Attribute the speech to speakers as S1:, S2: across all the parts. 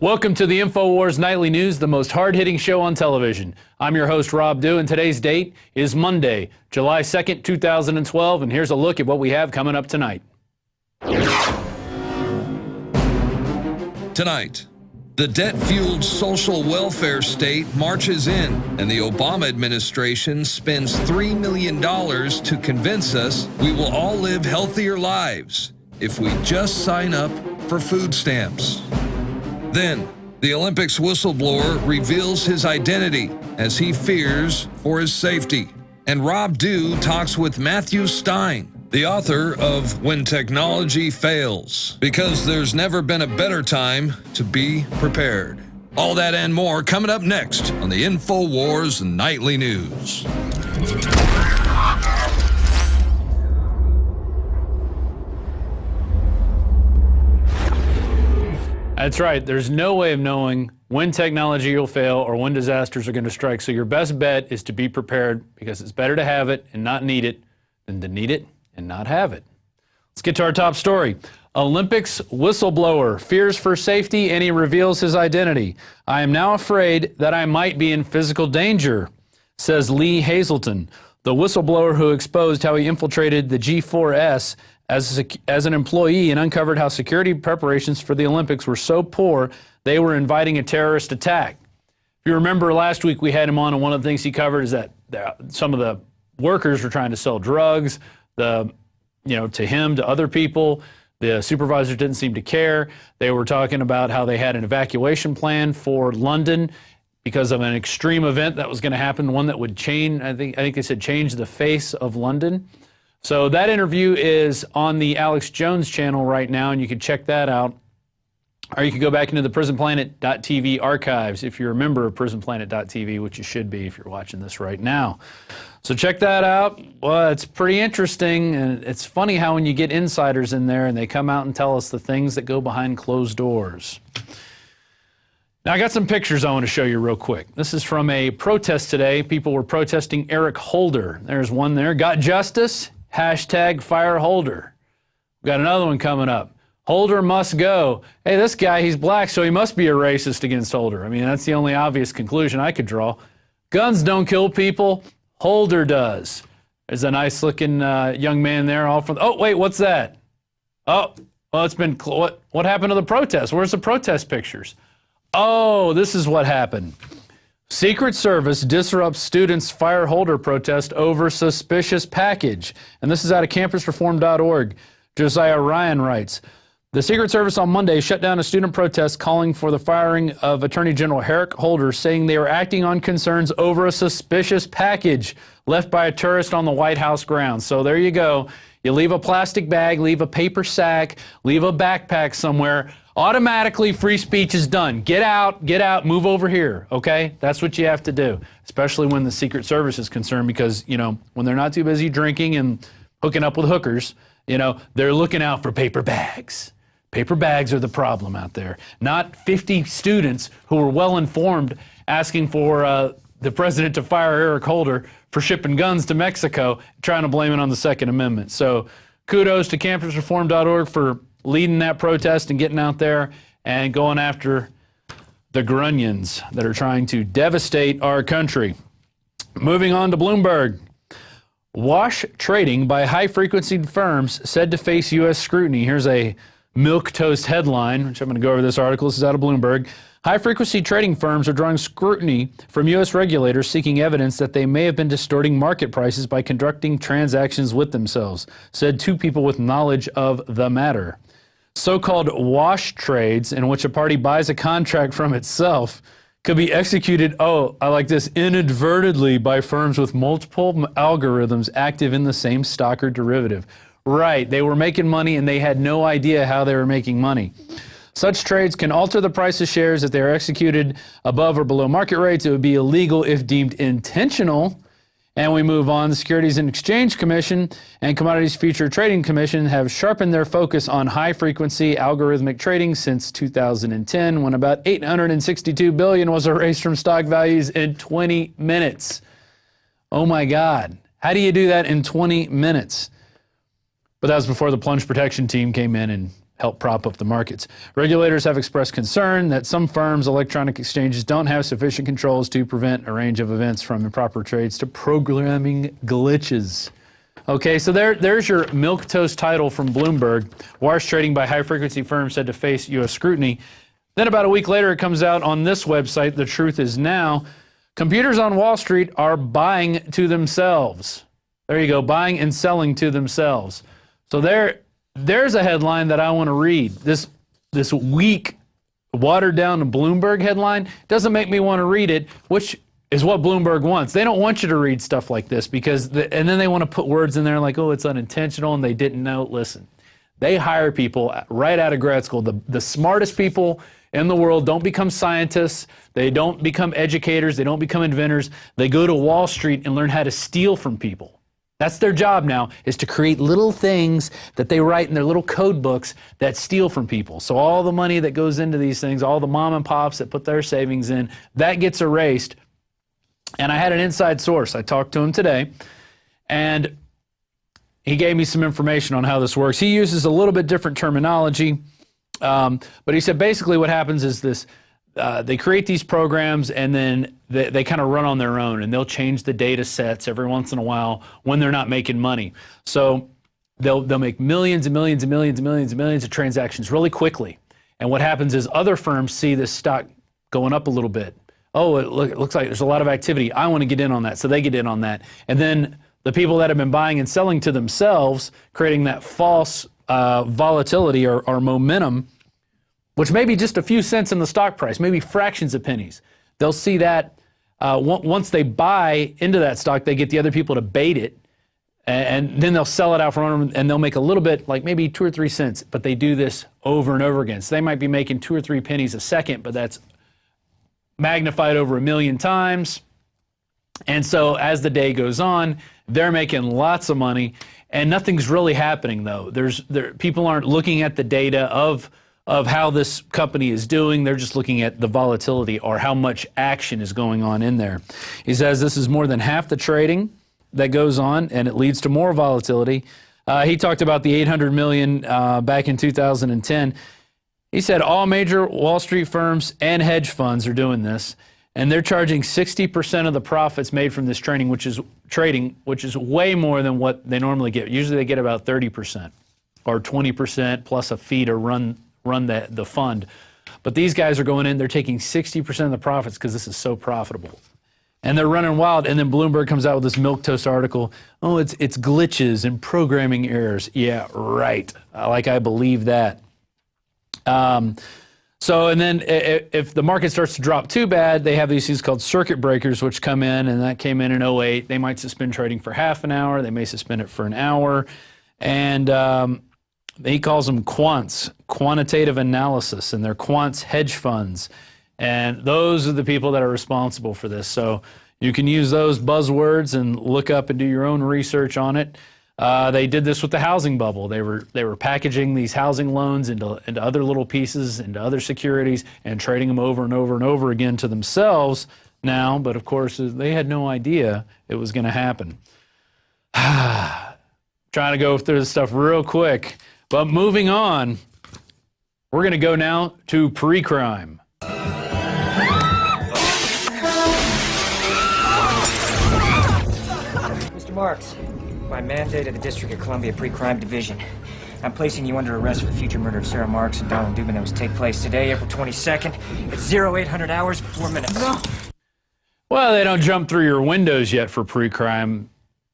S1: Welcome to the Infowars Nightly News, the most hard-hitting show on television. I'm your host, Rob Dew, and today's date is Monday, July 2nd, 2012, and here's a look at what we have coming up tonight.
S2: Tonight, the debt-fueled social welfare state marches in, and the Obama administration spends $3 million to convince us we will all live healthier lives if we just sign up for food stamps. Then, the Olympics whistleblower reveals his identity as he fears for his safety. And Rob Dew talks with Matt Stein, the author of When Technology Fails, because there's never been a better time to be prepared. All that and more coming up next on the Infowars Nightly News.
S1: That's right. There's no way of knowing when technology will fail or when disasters are going to strike. So your best bet is to be prepared, because it's better to have it and not need it than to need it and not have it. Let's get to our top story. Olympics whistleblower fears for safety and he reveals his identity. I am now afraid that I might be in physical danger, says Lee Hazelton, the whistleblower who exposed how he infiltrated the G4S as an employee and uncovered how security preparations for the Olympics were so poor they were inviting a terrorist attack. If you remember last week we had him on, and one of the things he covered is that some of the workers were trying to sell drugs, to him, to other people. The supervisors didn't seem to care. They were talking about how they had an evacuation plan for London because of an extreme event that was going to happen, one that would change, I think they said change the face of London. So that interview is on the Alex Jones channel right now, and you can check that out. Or you can go back into the prisonplanet.tv archives if you're a member of prisonplanet.tv, which you should be if you're watching this right now. So check that out. Well, it's pretty interesting, and it's funny how when you get insiders in there and they come out and tell us the things that go behind closed doors. Now, I got some pictures I want to show you real quick. This is from a protest today. People were protesting Eric Holder. There's one there. Got justice? Hashtag fire Holder. We've got another one coming up. Holder must go. Hey, this guy, he's black, so he must be a racist against Holder. I mean, that's the only obvious conclusion I could draw. Guns don't kill people. Holder does. There's a nice-looking young man there. Oh, wait, what's that? Oh, well, it's been... What happened to the protest? Where's the protest pictures? Oh, this is what happened. Secret Service disrupts students' fire Holder protest over suspicious package. And this is out of campusreform.org. Josiah Ryan writes, the Secret Service on Monday shut down a student protest calling for the firing of Attorney General Eric Holder, saying they were acting on concerns over a suspicious package left by a tourist on the White House grounds. So there you go. You leave a plastic bag, leave a paper sack, leave a backpack somewhere. Automatically, free speech is done. Get out, move over here, okay? That's what you have to do, especially when the Secret Service is concerned, because, when they're not too busy drinking and hooking up with hookers, they're looking out for paper bags. Paper bags are the problem out there, not 50 students who were well-informed asking for the president to fire Eric Holder for shipping guns to Mexico, trying to blame it on the Second Amendment. So kudos to campusreform.org for leading that protest and getting out there and going after the grunions that are trying to devastate our country. Moving on to Bloomberg. Wash trading by high-frequency firms said to face U.S. scrutiny. Here's a milquetoast headline, which I'm going to go over this article. This is out of Bloomberg. High-frequency trading firms are drawing scrutiny from U.S. regulators seeking evidence that they may have been distorting market prices by conducting transactions with themselves, said two people with knowledge of the matter. So-called wash trades, in which a party buys a contract from itself, could be executed, I like this, inadvertently by firms with multiple algorithms active in the same stock or derivative. Right, they were making money and they had no idea how they were making money. Such trades can alter the price of shares if they are executed above or below market rates. It would be illegal if deemed intentional. And we move on. The Securities and Exchange Commission and Commodities Future Trading Commission have sharpened their focus on high-frequency algorithmic trading since 2010, when about $862 billion was erased from stock values in 20 minutes. Oh my God. How do you do that in 20 minutes? But that was before the plunge protection team came in and help prop up the markets. Regulators have expressed concern that some firms' electronic exchanges don't have sufficient controls to prevent a range of events from improper trades to programming glitches. Okay, so there's your milquetoast title from Bloomberg. Wires trading by high-frequency firms said to face U.S. scrutiny. Then about a week later, it comes out on this website, The Truth Is Now. Computers on Wall Street are buying to themselves. There you go, buying and selling to themselves. So there's a headline that I want to read. This weak, watered-down Bloomberg headline doesn't make me want to read it, which is what Bloomberg wants. They don't want you to read stuff like this and then they want to put words in there like, oh, it's unintentional and they didn't know. Listen, they hire people right out of grad school. The smartest people in the world don't become scientists. They don't become educators. They don't become inventors. They go to Wall Street and learn how to steal from people. That's their job now, is to create little things that they write in their little code books that steal from people. So all the money that goes into these things, all the mom and pops that put their savings in, that gets erased. And I had an inside source. I talked to him today, and he gave me some information on how this works. He uses a little bit different terminology, but he said basically what happens is this. They create these programs, and then they kind of run on their own, and they'll change the data sets every once in a while when they're not making money. So they'll make millions and millions and millions and millions and millions of transactions really quickly. And what happens is other firms see this stock going up a little bit. Oh, it looks like there's a lot of activity. I want to get in on that. So they get in on that. And then the people that have been buying and selling to themselves, creating that false volatility or momentum, which may be just a few cents in the stock price, maybe fractions of pennies. They'll see that once they buy into that stock, they get the other people to bait it, and then they'll sell it out from them, and they'll make a little bit, like maybe 2 or 3 cents, but they do this over and over again. So they might be making 2 or 3 pennies a second, but that's magnified over 1 million times. And so as the day goes on, they're making lots of money, and nothing's really happening though. People aren't looking at the data of how this company is doing. They're just looking at the volatility or how much action is going on in there. He says this is more than half the trading that goes on, and it leads to more volatility. He talked about the $800 million back in 2010. He said all major Wall Street firms and hedge funds are doing this, and they're charging 60% of the profits made from this trading, which is way more than what they normally get. Usually they get about 30% or 20% plus a fee to run the fund. But these guys are going in, they're taking 60% of the profits because this is so profitable. And they're running wild. And then Bloomberg comes out with this milquetoast article. Oh, it's glitches and programming errors. Yeah, right. I believe that. And then if the market starts to drop too bad, they have these things called circuit breakers, which come in, and that came in 2008. They might suspend trading for half an hour. They may suspend it for an hour. And he calls them quants, quantitative analysis, and they're quants hedge funds. And those are the people that are responsible for this. So you can use those buzzwords and look up and do your own research on it. They did this with the housing bubble. They were packaging these housing loans into other little pieces, into other securities, and trading them over and over and over again to themselves now. But of course, they had no idea it was going to happen. Trying to go through this stuff real quick. But moving on, we're going to go now to pre-crime.
S3: Mr. Marks, by mandate of the District of Columbia Pre-Crime Division, I'm placing you under arrest for the future murder of Sarah Marks and Donald Dubin that was to take place today, April 22nd, at 0800 hours 4 minutes. No.
S1: Well, they don't jump through your windows yet for pre-crime.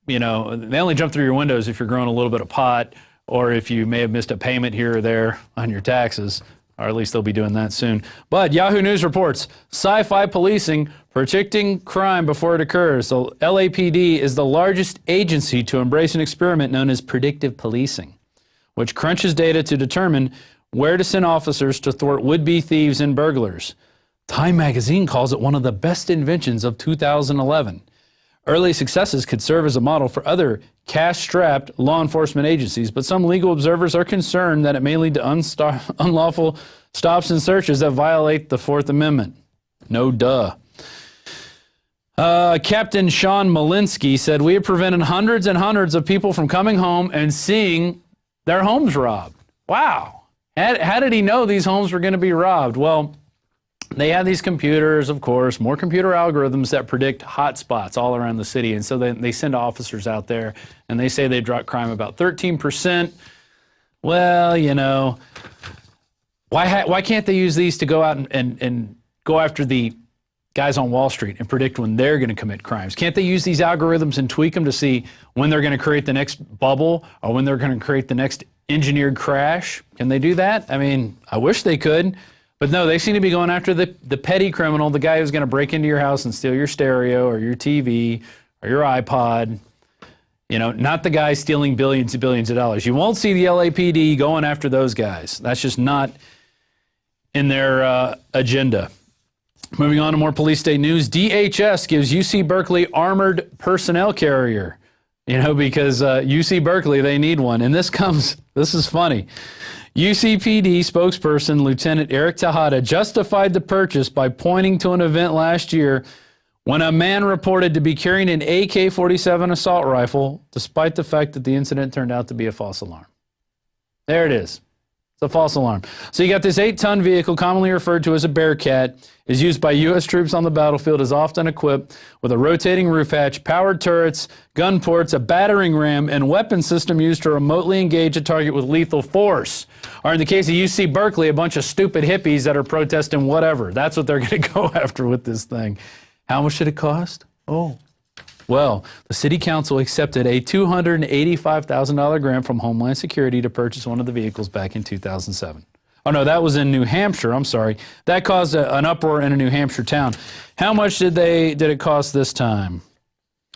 S1: You know, they only jump through your windows if you're growing a little bit of pot, or if you may have missed a payment here or there on your taxes, or at least they'll be doing that soon. But Yahoo News reports, sci-fi policing predicting crime before it occurs. So LAPD is the largest agency to embrace an experiment known as predictive policing, which crunches data to determine where to send officers to thwart would-be thieves and burglars. Time magazine calls it one of the best inventions of 2011. Early successes could serve as a model for other cash-strapped law enforcement agencies, but some legal observers are concerned that it may lead to unlawful stops and searches that violate the Fourth Amendment. No duh. Captain Sean Malinsky said, "We have prevented hundreds and hundreds of people from coming home and seeing their homes robbed." Wow. How did he know these homes were going to be robbed? Well, they have these computers, of course, more computer algorithms that predict hot spots all around the city. And so they send officers out there, and they say they dropped crime about 13%. Well, you know, why can't they use these to go out and go after the guys on Wall Street and predict when they're going to commit crimes? Can't they use these algorithms and tweak them to see when they're going to create the next bubble or when they're going to create the next engineered crash? Can they do that? I mean, I wish they could. But no, they seem to be going after the petty criminal, the guy who's going to break into your house and steal your stereo or your TV or your iPod. You know, not the guy stealing billions and billions of dollars. You won't see the LAPD going after those guys. That's just not in their agenda. Moving on to more police state news, DHS gives UC Berkeley armored personnel carrier. You know, because UC Berkeley, they need one. And this is funny. UCPD spokesperson Lieutenant Eric Tejada justified the purchase by pointing to an event last year when a man reported to be carrying an AK-47 assault rifle, despite the fact that the incident turned out to be a false alarm. There it is. It's a false alarm. So you got this 8-ton vehicle, commonly referred to as a Bearcat, is used by U.S. troops on the battlefield, is often equipped with a rotating roof hatch, powered turrets, gun ports, a battering ram, and weapon system used to remotely engage a target with lethal force. Or in the case of UC Berkeley, a bunch of stupid hippies that are protesting whatever. That's what they're going to go after with this thing. How much did it cost? Oh. Well, the city council accepted a $285,000 grant from Homeland Security to purchase one of the vehicles back in 2007. Oh, no, that was in New Hampshire. I'm sorry. That caused an uproar in a New Hampshire town. How much did it cost this time?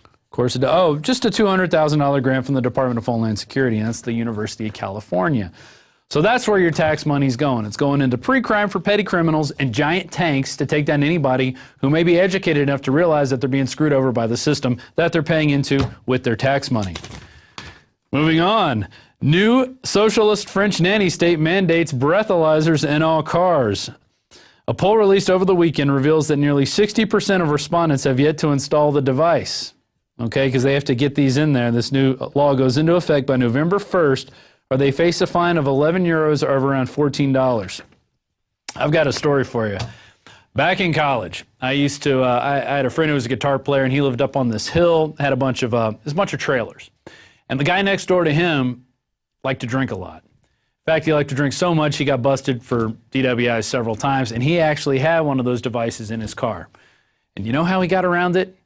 S1: Of course, just a $200,000 grant from the Department of Homeland Security, and that's the University of California. So that's where your tax money's going. It's going into pre-crime for petty criminals and giant tanks to take down anybody who may be educated enough to realize that they're being screwed over by the system that they're paying into with their tax money. Moving on. New socialist French nanny state mandates breathalyzers in all cars. A poll released over the weekend reveals that nearly 60% of respondents have yet to install the device. Okay, because they have to get these in there. This new law goes into effect by November 1st, or they face a fine of 11 euros or of around $14. I've got a story for you. Back in college, I used to, I had a friend who was a guitar player, and he lived up on this hill, had a bunch of trailers. And the guy next door to him liked to drink a lot. In fact, he liked to drink so much he got busted for DWI several times, and he actually had one of those devices in his car. And you know how he got around it?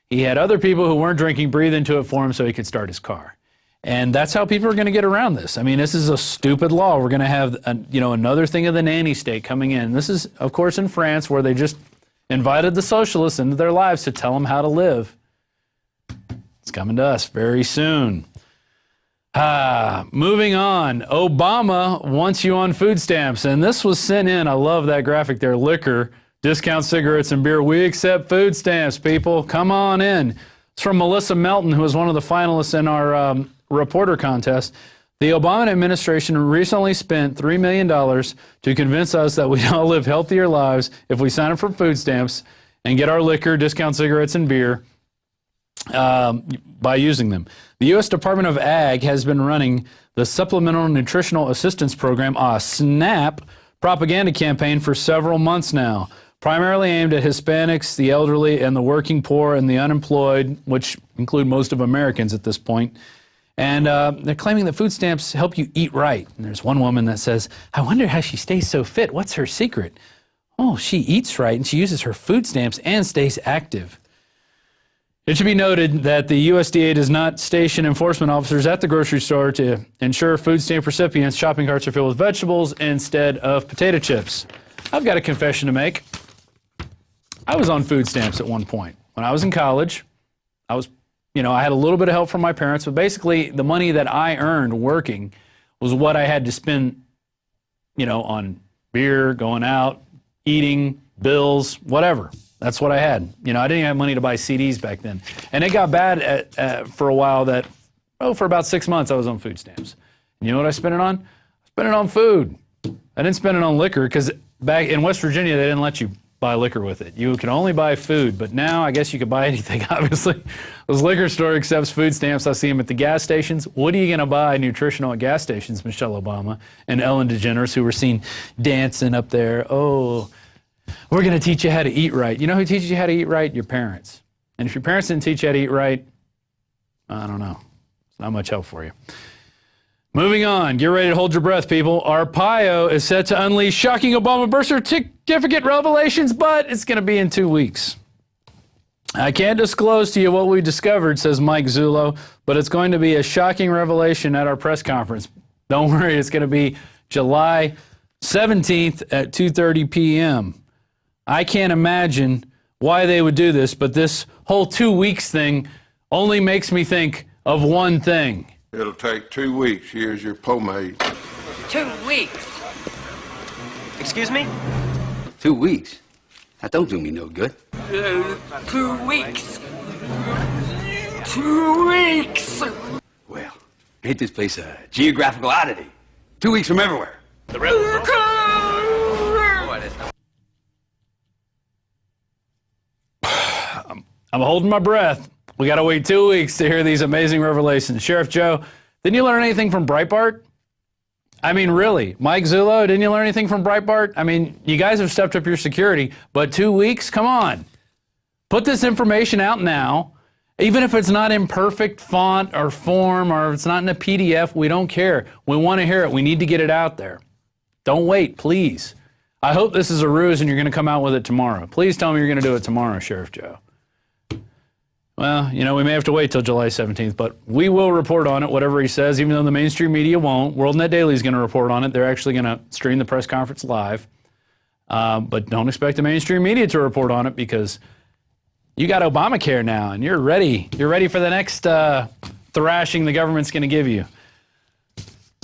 S1: He had other people who weren't drinking breathe into it for him so he could start his car. And that's how people are going to get around this. I mean, this is a stupid law. We're going to have, another thing of the nanny state coming in. This is, of course, in France, where they just invited the socialists into their lives to tell them how to live. It's coming to us very soon. Moving on. Obama wants you on food stamps. And this was sent in. I love that graphic there. Liquor, discount cigarettes and beer. We accept food stamps, people. Come on in. It's from Melissa Melton, who was one of the finalists in our reporter contest. The Obama administration recently spent $3 million to convince us that we all live healthier lives if we sign up for food stamps and get our liquor, discount cigarettes, and beer by using them. The U.S. Department of Ag has been running the Supplemental Nutritional Assistance Program, SNAP, propaganda campaign for several months now, primarily aimed at Hispanics, the elderly, and the working poor and the unemployed, which include most of Americans at this point. And they're claiming that food stamps help you eat right. And there's one woman that says, I wonder how she stays so fit. What's her secret? Oh, she eats right, and she uses her food stamps and stays active. It should be noted that the USDA does not station enforcement officers at the grocery store to ensure food stamp recipients' shopping carts are filled with vegetables instead of potato chips. I've got a confession to make. I was on food stamps at one point. When I was in college, I had a little bit of help from my parents, but basically the money that I earned working was what I had to spend, on beer, going out, eating, bills, whatever. That's what I had. I didn't have money to buy CDs back then. And it got bad for a while for about 6 months I was on food stamps. And you know what I spent it on? I spent it on food. I didn't spend it on liquor because back in West Virginia, they didn't let you buy liquor with it. You can only buy food, but now I guess you could buy anything, obviously. This liquor store accepts food stamps. I see them at the gas stations. What are you going to buy nutritional at gas stations, Michelle Obama and Ellen DeGeneres, who were seen dancing up there? Oh, we're going to teach you how to eat right. You know who teaches you how to eat right? Your parents. And if your parents didn't teach you how to eat right, I don't know. It's not much help for you. Moving on. Get ready to hold your breath, people. Arpaio is set to unleash shocking Obama birth certificate revelations, but it's going to be in 2 weeks. I can't disclose to you what we discovered, says Mike Zullo, but it's going to be a shocking revelation at our press conference. Don't worry, it's going to be July 17th at 2:30 p.m. I can't imagine why they would do this, but this whole 2 weeks thing only makes me think of one thing.
S4: It'll take 2 weeks. Here's your pomade.
S5: 2 weeks? Excuse me?
S6: 2 weeks? That don't do me no good.
S5: 2 weeks. 2 weeks.
S6: Well, ain't this place a geographical oddity? 2 weeks from everywhere. The rebels.
S1: I'm holding my breath. We got to wait 2 weeks to hear these amazing revelations. Sheriff Joe, didn't you learn anything from Breitbart? I mean, really. Mike Zullo, didn't you learn anything from Breitbart? I mean, you guys have stepped up your security, but 2 weeks? Come on. Put this information out now. Even if it's not in perfect font or form or if it's not in a PDF, we don't care. We want to hear it. We need to get it out there. Don't wait, please. I hope this is a ruse and you're going to come out with it tomorrow. Please tell me you're going to do it tomorrow, Sheriff Joe. Well, you know, we may have to wait till July 17th, but we will report on it, whatever he says, even though the mainstream media won't. WorldNet Daily is going to report on it. They're actually going to stream the press conference live. But don't expect the mainstream media to report on it because you got Obamacare now, and you're ready. You're ready for the next thrashing the government's going to give you.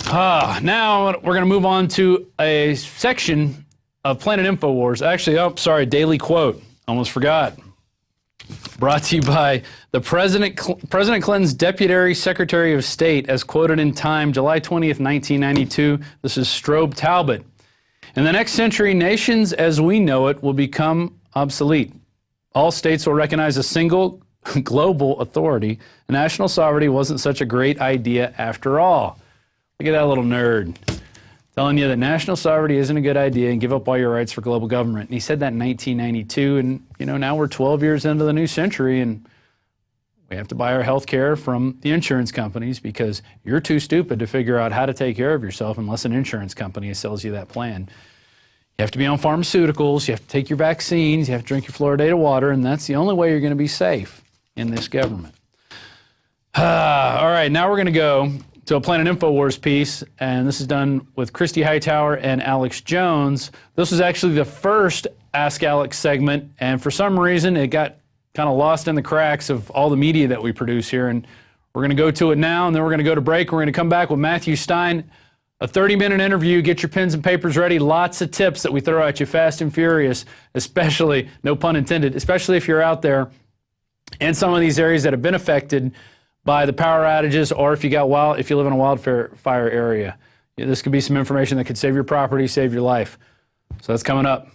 S1: Now we're going to move on to a section of Planet Infowars. Actually, Daily Quote. Almost forgot. Brought to you by the President Clinton's Deputy Secretary of State, as quoted in Time, July 20th, 1992. This is Strobe Talbot. In the next century, nations as we know it will become obsolete. All states will recognize a single global authority. National sovereignty wasn't such a great idea after all. Look at that little nerd telling you that national sovereignty isn't a good idea and give up all your rights for global government. And he said that in 1992, and now we're 12 years into the new century, and we have to buy our health care from the insurance companies because you're too stupid to figure out how to take care of yourself unless an insurance company sells you that plan. You have to be on pharmaceuticals, you have to take your vaccines, you have to drink your fluoridated water, and that's the only way you're going to be safe in this government. All right, now we're going to go to a Planet Infowars piece, and this is done with Christy Hightower and Alex Jones. This was actually the first Ask Alex segment, and for some reason it got kind of lost in the cracks of all the media that we produce here, and we're going to go to it now, and then we're going to go to break. We're going to come back with Matthew Stein, a 30-minute interview. Get your pens and papers ready. Lots of tips that we throw at you fast and furious, especially, no pun intended, especially if you're out there in some of these areas that have been affected by the power outages, or if you live in a wildfire area. This could be some information that could save your property, save your life. So that's coming up.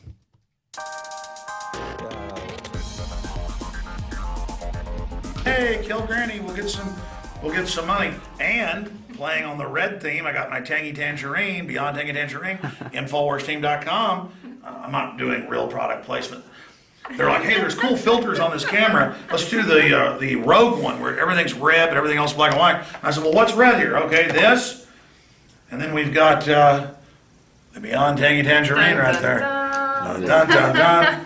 S7: Hey, kill Granny, we'll get some money. And playing on the red theme, I got my Tangy Tangerine, Beyond Tangy Tangerine, InfoWarsTeam.com. I'm not doing real product placement. They're like, hey, there's cool filters on this camera. Let's do the Rogue one where everything's red but everything else black and white. And I said, well, what's red here? Okay, this. And then we've got the Beyond Tangy Tangerine right there. Dun, dun, dun, dun.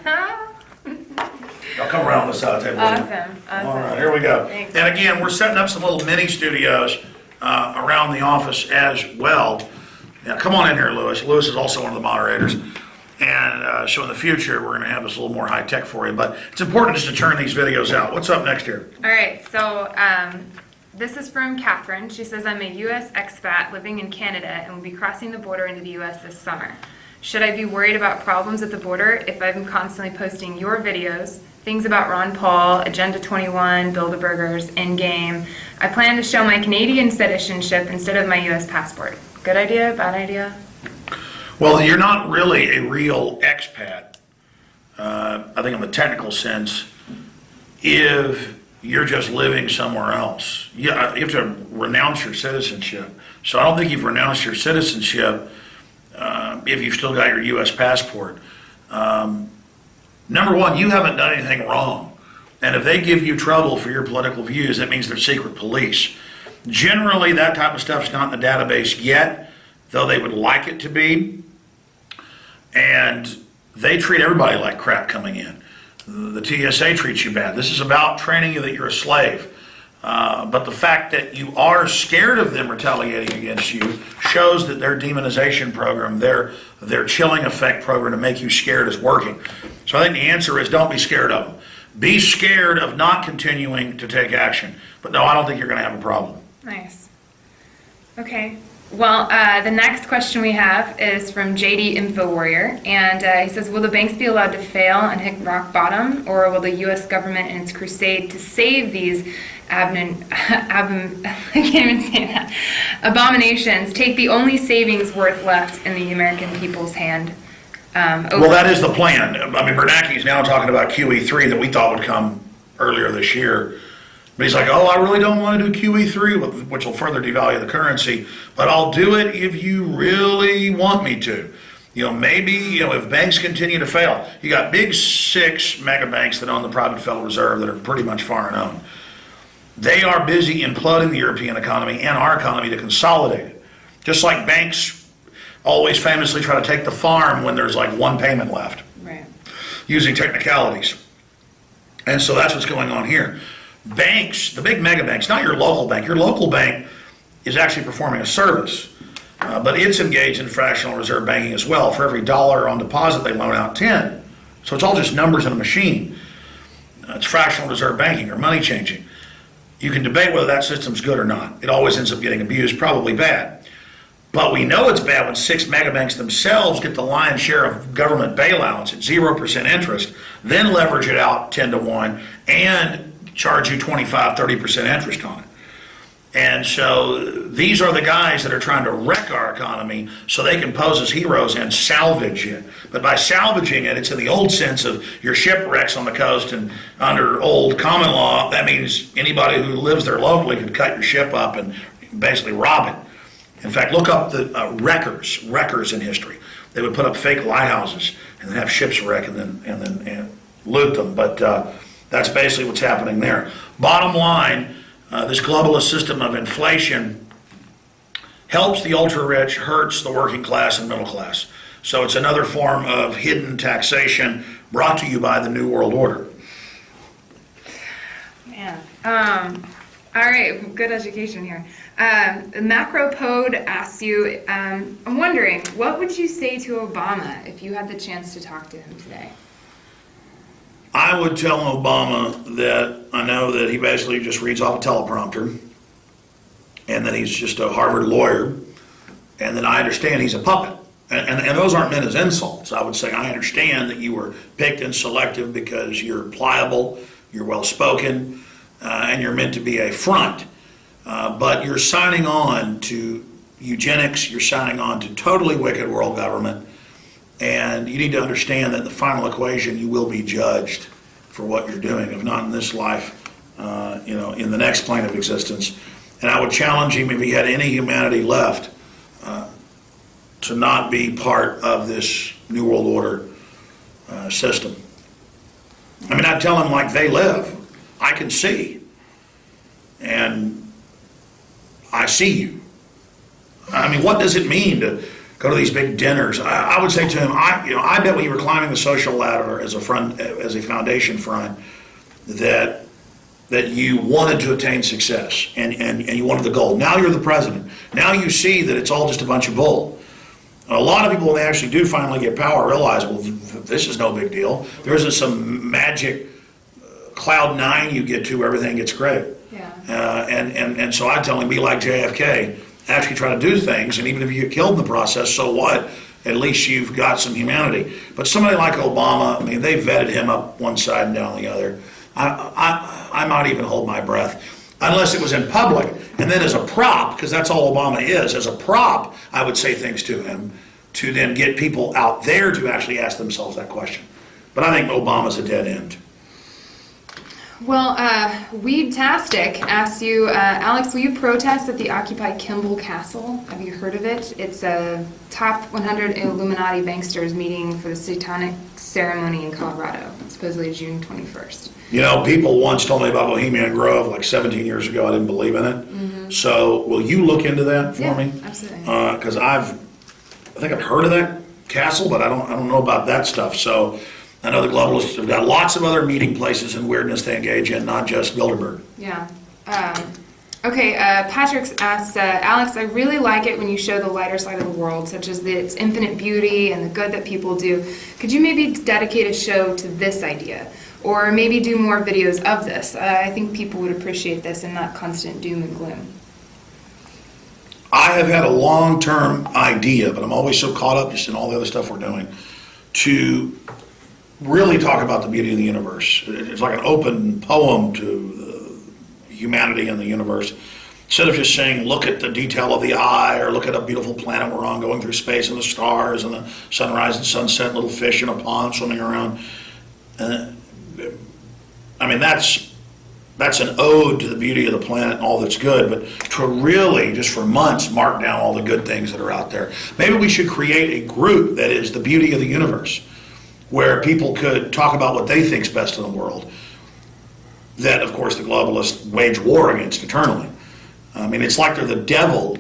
S7: I'll come around the side table.
S8: Awesome.
S7: All right, here we go.
S8: Thanks.
S7: And again, we're setting up some little mini studios around the office as well. Now, come on in here, Lewis. Lewis is also one of the moderators. And so in the future, we're going to have this a little more high-tech for you. But it's important just to turn these videos out. What's up next here?
S8: All right, so this is from Catherine. She says, I'm a U.S. expat living in Canada and will be crossing the border into the U.S. this summer. Should I be worried about problems at the border if I've been constantly posting your videos, things about Ron Paul, Agenda 21, Build-A-Burgers, Endgame? I plan to show my Canadian citizenship instead of my U.S. passport. Good idea? Bad idea?
S7: Well, you're not really a real expat. I think in the technical sense, if you're just living somewhere else. You have to renounce your citizenship. So I don't think you've renounced your citizenship if you've still got your U.S. passport. Number one, you haven't done anything wrong. And if they give you trouble for your political views, that means they're secret police. Generally, that type of stuff's not in the database yet, though they would like it to be. And they treat everybody like crap coming in. The TSA treats you bad. This is about training you that you're a slave. But the fact that you are scared of them retaliating against you shows that their demonization program, their chilling effect program to make you scared is working. So I think the answer is don't be scared of them. Be scared of not continuing to take action. But no, I don't think you're going to have a problem.
S8: Nice. Okay. Well, the next question we have is from JD Infowarrior, and he says, will the banks be allowed to fail and hit rock bottom, or will the U.S. government in its crusade to save these I can't even say that, abominations take the only savings worth left in the American people's hand?
S7: Well, that is the plan. I mean, Bernanke's now talking about QE3 that we thought would come earlier this year. But he's like, oh, I really don't want to do QE3, which will further devalue the currency, but I'll do it if you really want me to. Maybe, if banks continue to fail. You got big 6 mega banks that own the private Federal Reserve that are pretty much foreign owned. They are busy imploding the European economy and our economy to consolidate it. Just like banks always famously try to take the farm when there's like one payment left.
S8: Right.
S7: Using technicalities. And so that's what's going on here. Banks, the big mega banks, not your local bank is actually performing a service, but it's engaged in fractional reserve banking as well. For every $1 on deposit, they loan out 10. So it's all just numbers in a machine. It's fractional reserve banking or money changing. You can debate whether that system's good or not. It always ends up getting abused, probably bad. But we know it's bad when 6 mega banks themselves get the lion's share of government bailouts at 0% interest, then leverage it out 10 to 1, and charge you 25, 30% interest on it. And so these are the guys that are trying to wreck our economy so they can pose as heroes and salvage it. But by salvaging it, it's in the old sense of your shipwrecks on the coast, and under old common law, that means anybody who lives there locally could cut your ship up and basically rob it. In fact, look up the wreckers in history. They would put up fake lighthouses and then have ships wreck and then loot them. But that's basically what's happening there. Bottom line, this globalist system of inflation helps the ultra-rich, hurts the working class and middle class. So it's another form of hidden taxation brought to you by the New World Order.
S8: Man. All right, good education here. Macropode asks you, I'm wondering, what would you say to Obama if you had the chance to talk to him today?
S7: I would tell Obama that I know that he basically just reads off a teleprompter, and that he's just a Harvard lawyer, and that I understand he's a puppet. And those aren't meant as insults. I would say I understand that you were picked and selective because you're pliable, you're well-spoken, and you're meant to be a front. But you're signing on to eugenics, you're signing on to totally wicked world government, and you need to understand that in the final equation you will be judged for what you're doing, if not in this life, in the next plane of existence. And I would challenge him, if he had any humanity left, to not be part of this New World Order system. I mean, I'd tell him like they live. I can see. And I see you. I mean, what does it mean to go to these big dinners? I would say to him, I bet when you were climbing the social ladder as a foundation front, that you wanted to attain success and you wanted the goal. Now you're the president. Now you see that it's all just a bunch of bull. A lot of people, when they actually do finally get power, realize, well, this is no big deal. There isn't some magic cloud 9 you get to where everything gets great.
S8: Yeah.
S7: And so I tell him, be like JFK, actually try to do things, and even if you get killed in the process, so what? At least you've got some humanity. But somebody like Obama, I mean, they vetted him up one side and down the other. I might even hold my breath, unless it was in public. And then as a prop, because that's all Obama is, as a prop, I would say things to him to then get people out there to actually ask themselves that question. But I think Obama's a dead end.
S8: Well, Weedtastic asks you, Alex, will you protest at the Occupy Kimball Castle? Have you heard of it? It's a top 100 Illuminati banksters meeting for the Satanic ceremony in Colorado, supposedly June 21st.
S7: You know, people once told me about Bohemian Grove like 17 years ago. I didn't believe in it. Mm-hmm. So will you look into that for me?
S8: Yeah, absolutely.
S7: Because I think I've heard of that castle, but I don't know about that stuff. So I know the globalists have got lots of other meeting places and weirdness they engage in, not just Bilderberg.
S8: Yeah. Okay, Patrick asks, Alex, I really like it when you show the lighter side of the world, such as its infinite beauty and the good that people do. Could you maybe dedicate a show to this idea? Or maybe do more videos of this? I think people would appreciate this and not constant doom and gloom.
S7: I have had a long-term idea, but I'm always so caught up just in all the other stuff we're doing, to really talk about the beauty of the universe. It's like an open poem to humanity and the universe. Instead of just saying, look at the detail of the eye, or look at a beautiful planet we're on going through space and the stars and the sunrise and sunset, little fish in a pond swimming around. I mean, that's an ode to the beauty of the planet and all that's good, but to really, just for months, mark down all the good things that are out there. Maybe we should create a group that is the beauty of the universe, where people could talk about what they think's best in the world, that, of course, the globalists wage war against eternally. I mean, it's like they're the devil.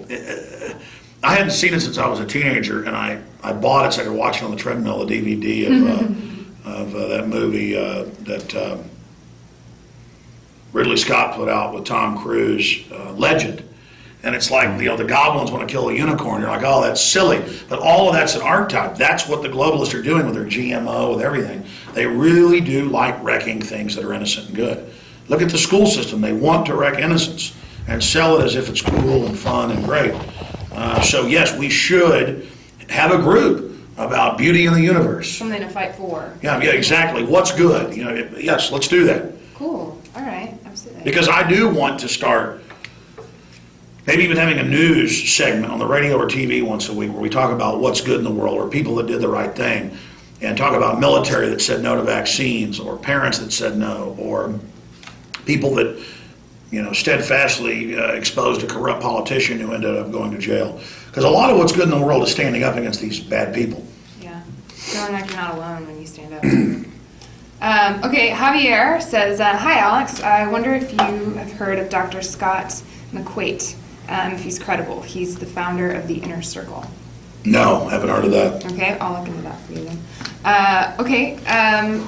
S7: I hadn't seen it since I was a teenager, and I bought it so I could watch it on the treadmill, the DVD of that movie that Ridley Scott put out with Tom Cruise, Legend. And it's like, the goblins want to kill a unicorn. You're like, oh, that's silly. But all of that's an archetype. That's what the globalists are doing with their GMO, with everything. They really do like wrecking things that are innocent and good. Look at the school system. They want to wreck innocence and sell it as if it's cool and fun and great. So yes, we should have a group about beauty in the universe.
S8: Something to fight for.
S7: Yeah, exactly. What's good? Yes, let's do that.
S8: Cool. All right. Absolutely.
S7: Because I do want to start maybe even having a news segment on the radio or TV once a week where we talk about what's good in the world, or people that did the right thing, and talk about military that said no to vaccines, or parents that said no, or people that, steadfastly exposed a corrupt politician who ended up going to jail. Because a lot of what's good in the world is standing up against these bad people.
S8: Yeah. Feeling like you're not alone when you stand up. Okay, Javier says, hi Alex, I wonder if you have heard of Dr. Scott McQuaid, if he's credible. He's the founder of the Inner Circle.
S7: No, haven't heard of that.
S8: Okay, I'll look into that for you then.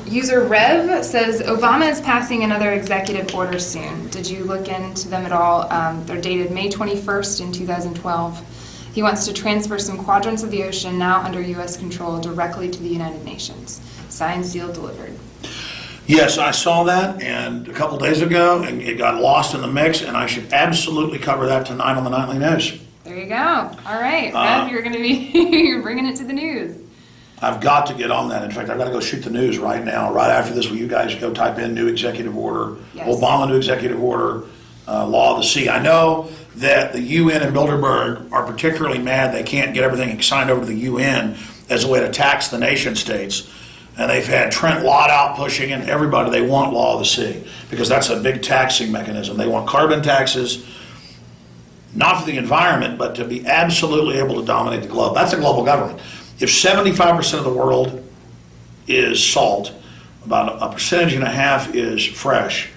S8: User Rev says, Obama is passing another executive order soon. Did you look into them at all? They're dated May 21st in 2012. He wants to transfer some quadrants of the ocean now under U.S. control directly to the United Nations. Signed, sealed, delivered.
S7: Yes, I saw that and a couple days ago, and it got lost in the mix, and I should absolutely cover that tonight on the Nightly News.
S8: There you go. All right, Rev, you're going to be you're bringing it to the news.
S7: I've got to get on that. In fact, I've got to go shoot the news right now. Right after this, will you guys go type in new executive order,
S8: yes.
S7: Obama new executive order, law of the sea. I know that the UN and Bilderberg are particularly mad they can't get everything signed over to the UN as a way to tax the nation states. And they've had Trent Lott out pushing, and everybody, they want law of the sea, because that's a big taxing mechanism. They want carbon taxes, not for the environment, but to be absolutely able to dominate the globe. That's a global government. If 75% of the world is salt, about a percentage and a half is fresh,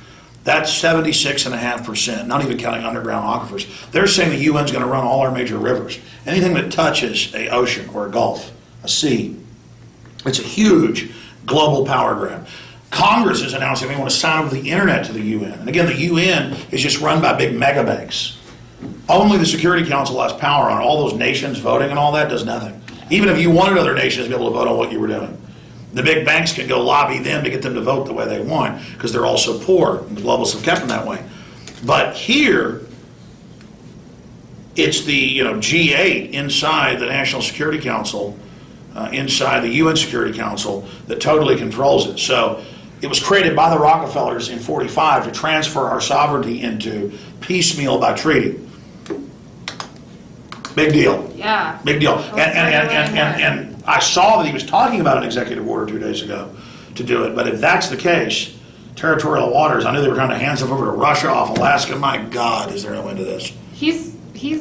S7: that's 76.5%, not even counting underground aquifers. They're saying the UN's going to run all our major rivers. Anything that touches an ocean or a gulf, a sea, it's a huge global power grab. Congress is announcing they want to sign over the internet to the UN. And again, the UN is just run by big mega banks. Only the Security Council has power on it. All those nations voting and all that does nothing. Even if you wanted other nations to be able to vote on what you were doing, the big banks can go lobby them to get them to vote the way they want, because they're all so poor, and the globalists have kept them that way. But here, it's the G8 inside the National Security Council, inside the UN Security Council, that totally controls it. So it was created by the Rockefellers in '45 to transfer our sovereignty into piecemeal by treaty. Big deal.
S8: Yeah.
S7: Big deal. And I saw that he was talking about an executive order 2 days ago to do it. But if that's the case, territorial waters, I knew they were trying to hand stuff over to Russia off Alaska. My God, is there no end to this?
S8: He's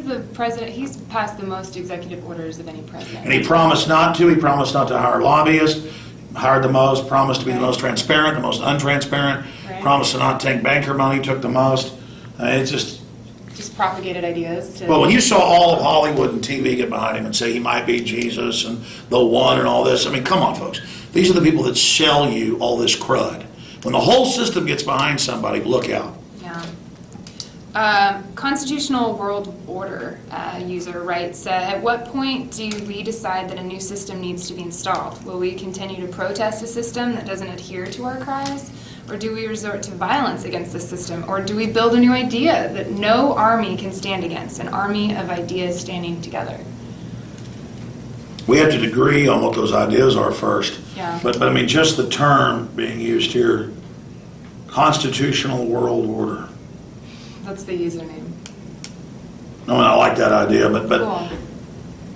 S8: the president. He's passed the most executive orders of any president.
S7: And he promised not to. He promised not to hire lobbyists. Hired the most. Promised to be the most transparent, the most untransparent.
S8: Right.
S7: Promised to not take banker money. Took the most. It's just
S8: propagated ideas.
S7: Well, when you saw all of Hollywood and TV get behind him and say he might be Jesus and the one and all this, I mean, come on, folks. These are the people that sell you all this crud. When the whole system gets behind somebody, look out.
S8: Yeah. Constitutional World Order user writes, at what point do we decide that a new system needs to be installed? Will we continue to protest a system that doesn't adhere to our cries? Or do we resort to violence against the system? Or do we build a new idea that no army can stand against, an army of ideas standing together?
S7: We have to agree on what those ideas are first.
S8: Yeah.
S7: But I mean, just the term being used here, Constitutional World Order.
S8: That's the username.
S7: I mean, I like that idea, but
S8: Cool.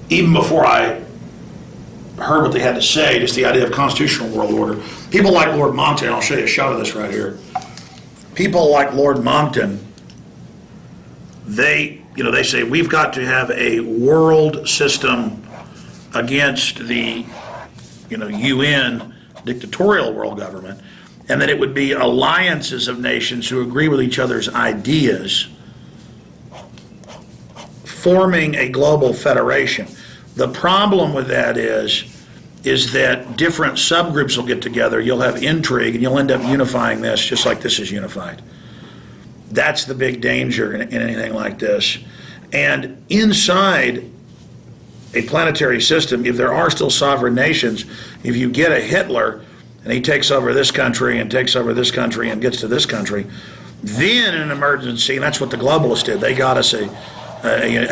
S7: even before I heard what they had to say, just the idea of Constitutional World Order, people like Lord Monckton, I'll show you a shot of this right here. People like Lord Monckton, they say we've got to have a world system against the, UN dictatorial world government, and that it would be alliances of nations who agree with each other's ideas, forming a global federation. The problem with that is that different subgroups will get together, you'll have intrigue, and you'll end up unifying this just like this is unified. That's the big danger in anything like this. And inside a planetary system, if there are still sovereign nations, if you get a Hitler and he takes over this country and takes over this country and gets to this country, then in an emergency, and that's what the globalists did, they got us a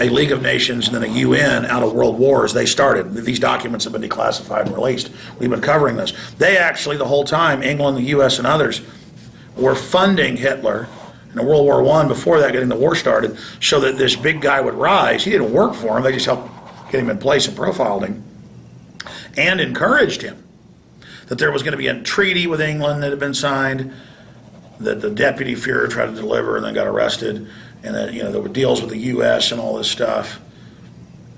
S7: League of Nations and then a UN out of world wars. They started. These documents have been declassified and released. We've been covering this. They actually, the whole time, England, the US, and others, were funding Hitler in World War I, before that, getting the war started, so that this big guy would rise. He didn't work for him. They just helped get him in place and profiled him and encouraged him. That there was going to be a treaty with England that had been signed, that the deputy Führer tried to deliver and then got arrested, and that, there were deals with the U.S. and all this stuff.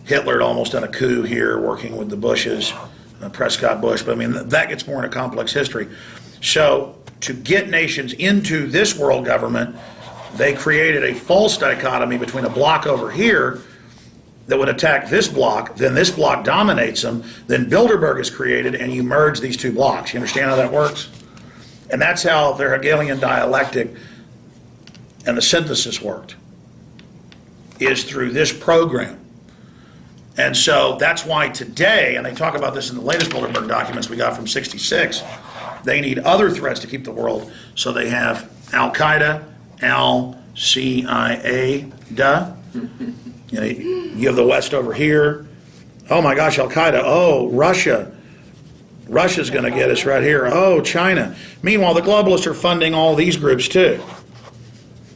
S7: Hitler had almost done a coup here, working with the Bushes, Prescott Bush, but I mean, that gets more into complex history. So to get nations into this world government, they created a false dichotomy between a bloc over here that would attack this block, then this block dominates them, then Bilderberg is created, and you merge these two blocks. You understand how that works? And that's how the Hegelian dialectic and the synthesis worked, is through this program. And so that's why today, and they talk about this in the latest Bilderberg documents we got from '66, they need other threats to keep the world, so they have Al-Qaeda, CIA, you have the West over here. Oh my gosh, Al-Qaeda. Oh, Russia. Russia's going to get us right here. Oh, China. Meanwhile, the globalists are funding all these groups too.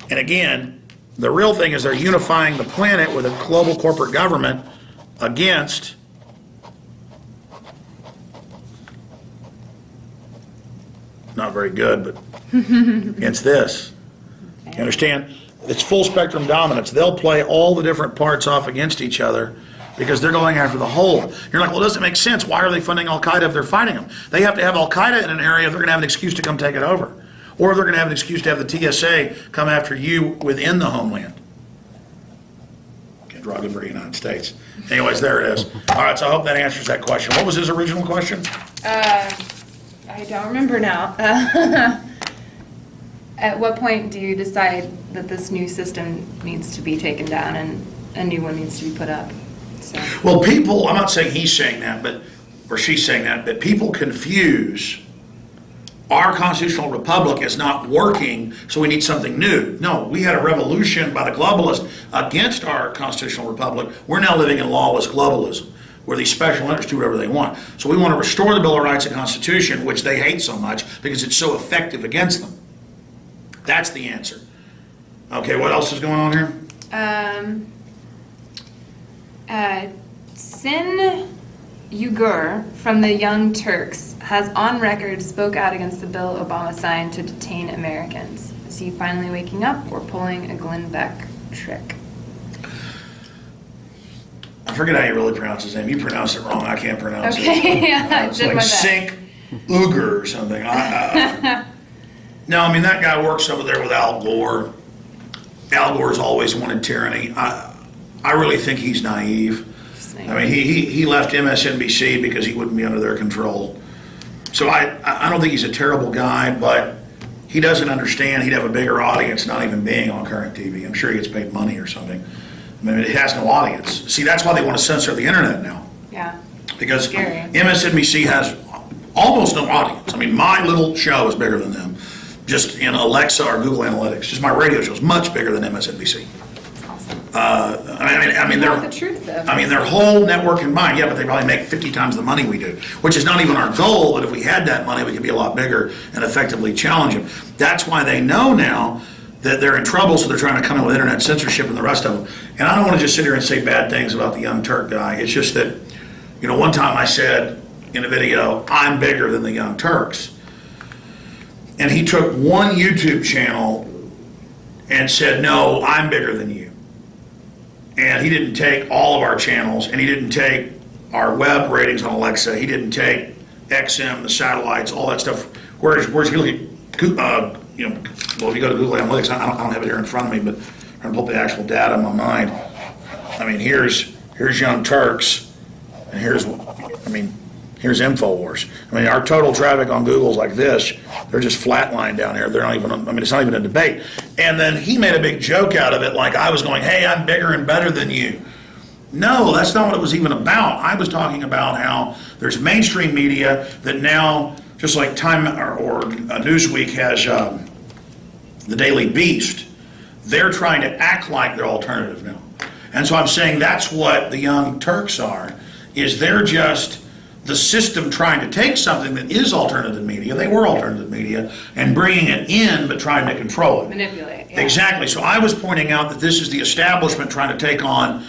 S7: And again, the real thing is they're unifying the planet with a global corporate government against not very good, but against this. You understand? It's full spectrum dominance. They'll play all the different parts off against each other because they're going after the whole. You're like, well, it doesn't make sense. Why are they funding Al-Qaeda if they're fighting them? They have to have Al-Qaeda in an area if they're going to have an excuse to come take it over. Or if they're going to have an excuse to have the TSA come after you within the homeland. Can't draw good for the United States. Anyways, there it is. All right, so I hope that answers that question. What was his original question?
S8: I don't remember now. At what point do you decide that this new system needs to be taken down and a new one needs to be put up? So.
S7: Well, people, I'm not saying he's saying that, or she's saying that, but people confuse our constitutional republic as not working, so we need something new. No, we had a revolution by the globalists against our constitutional republic. We're now living in lawless globalism, where these special interests do whatever they want. So we want to restore the Bill of Rights and Constitution, which they hate so much because it's so effective against them. That's the answer. Okay, what else is going on here?
S8: Sin Uyghur from the Young Turks has on record spoke out against the bill Obama signed to detain Americans. Is he finally waking up or pulling a Glenn Beck trick?
S7: I forget how you really pronounce his name. You pronounce it wrong. I can't pronounce it.
S8: Okay, yeah,
S7: It's
S8: did
S7: like
S8: my best.
S7: Sink Uyghur or something. No, I mean, that guy works over there with Al Gore. Al Gore's always wanted tyranny. I really think he's naive. I mean, he left MSNBC because he wouldn't be under their control. So I don't think he's a terrible guy, but he doesn't understand he'd have a bigger audience not even being on current TV. I'm sure he gets paid money or something. I mean, it has no audience. See, that's why they want to censor the internet now.
S8: Yeah.
S7: Because
S8: Scary.
S7: MSNBC has almost no audience. I mean, my little show is bigger than them, just in Alexa or Google Analytics. Just my radio show is much bigger than MSNBC. I mean,
S8: Not the truth, though.
S7: I mean, their whole network combined, yeah, but they probably make 50 times the money we do, which is not even our goal, but if we had that money, we could be a lot bigger and effectively challenge them. That's why they know now that they're in trouble, so they're trying to come in with internet censorship and the rest of them. And I don't want to just sit here and say bad things about the Young Turk guy. It's just that, one time I said in a video, I'm bigger than the Young Turks. And he took one YouTube channel and said, no, I'm bigger than you. And he didn't take all of our channels, and he didn't take our web ratings on Alexa. He didn't take XM, the satellites, all that stuff. Whereas he look at, well, if you go to Google Analytics, I don't have it here in front of me, but I'm going to pull up the actual data in my mind. I mean, here's Young Turks, and here's Infowars. I mean, our total traffic on Google's like this. They're just flatlined down here. They're not even, it's not even a debate. And then he made a big joke out of it, like I was going, hey, I'm bigger and better than you. No, that's not what it was even about. I was talking about how there's mainstream media that now, just like Time or Newsweek has the Daily Beast, they're trying to act like they're alternative now. And so I'm saying that's what the Young Turks are, is they're just the system trying to take something that is alternative media, they were alternative media, and bringing it in but trying to control it.
S8: Manipulate. Yeah.
S7: Exactly. So I was pointing out that this is the establishment trying to take on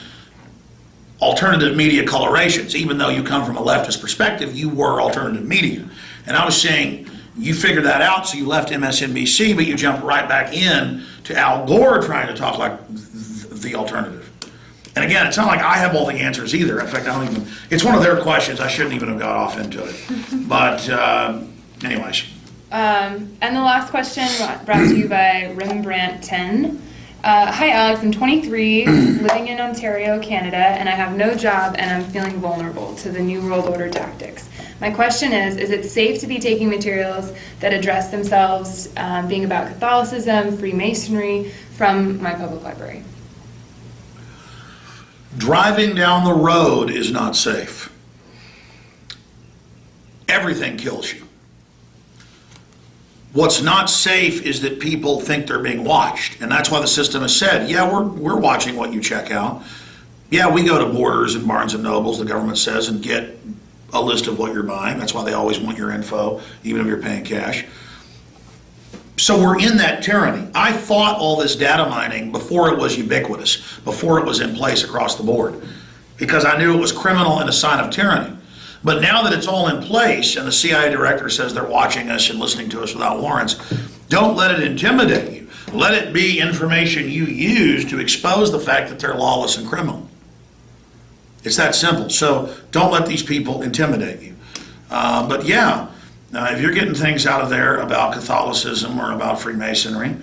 S7: alternative media colorations. Even though you come from a leftist perspective, you were alternative media. And I was saying, you figured that out, so you left MSNBC, but you jumped right back in to Al Gore trying to talk like the alternative. And again, it's not like I have all the answers either. In fact, it's one of their questions. I shouldn't even have got off into it. But anyways.
S8: And the last question brought to you by Rembrandt 10. Hi Alex, I'm 23, living in Ontario, Canada, and I have no job and I'm feeling vulnerable to the New World Order tactics. My question is it safe to be taking materials that address themselves being about Catholicism, Freemasonry, from my public library?
S7: Driving down the road is not safe. Everything kills you. What's not safe is that people think they're being watched, and that's why the system has said, yeah, we're watching what you check out. Yeah, we go to Borders and Barnes and Nobles, the government says, and get a list of what you're buying. That's why they always want your info, even if you're paying cash. So we're in that tyranny. I fought all this data mining before it was ubiquitous, before it was in place across the board, because I knew it was criminal and a sign of tyranny. But now that it's all in place and the CIA director says they're watching us and listening to us without warrants, don't let it intimidate you. Let it be information you use to expose the fact that they're lawless and criminal. It's that simple. So don't let these people intimidate you. But yeah, if you're getting things out of there about Catholicism or about Freemasonry,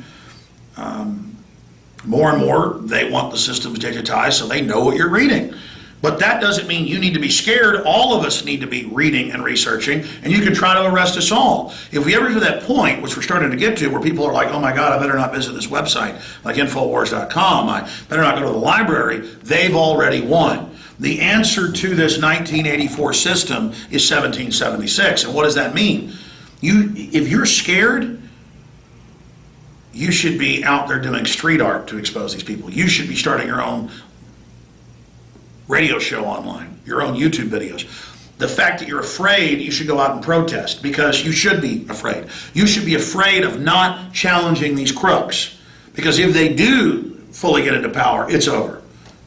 S7: more and more they want the system digitized so they know what you're reading. But that doesn't mean you need to be scared. All of us need to be reading and researching, and you can try to arrest us all. If we ever get to that point, which we're starting to get to, where people are like, oh my God, I better not visit this website, like Infowars.com, I better not go to the library, they've already won. The answer to this 1984 system is 1776. And what does that mean? If you're scared, you should be out there doing street art to expose these people. You should be starting your own radio show online, your own YouTube videos. The fact that you're afraid, you should go out and protest, because you should be afraid. You should be afraid of not challenging these crooks, because if they do fully get into power, it's over.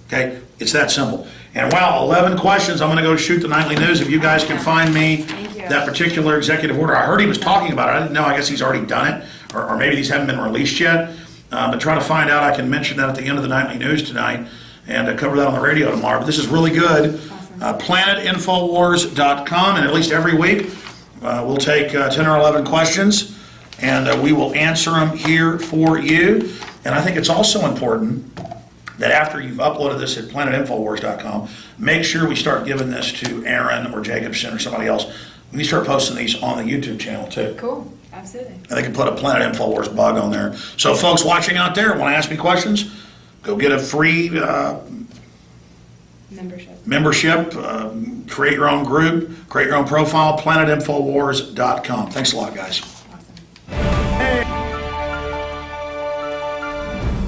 S7: Okay? It's that simple. And wow, 11 questions. I'm going to go shoot the nightly news. If you guys can find me
S8: you.
S7: that particular executive order. I heard he was talking about it. I didn't know. I guess he's already done it, or maybe these haven't been released yet. But trying to find out, I can mention that at the end of the nightly news tonight and cover that on the radio tomorrow. But this is really good. PlanetInfowars.com, and at least every week we'll take 10 or 11 questions, and we will answer them here for you. And I think it's also important that after you've uploaded this at PlanetInfowars.com, make sure we start giving this to Aaron or Jacobson or somebody else. We need to start posting these on the YouTube channel too.
S8: Cool. Absolutely.
S7: And they can put a Planet Infowars bug on there. So folks watching out there, want to ask me questions, go get a free membership, create your own group, create your own profile, PlanetInfowars.com. Thanks a lot, guys.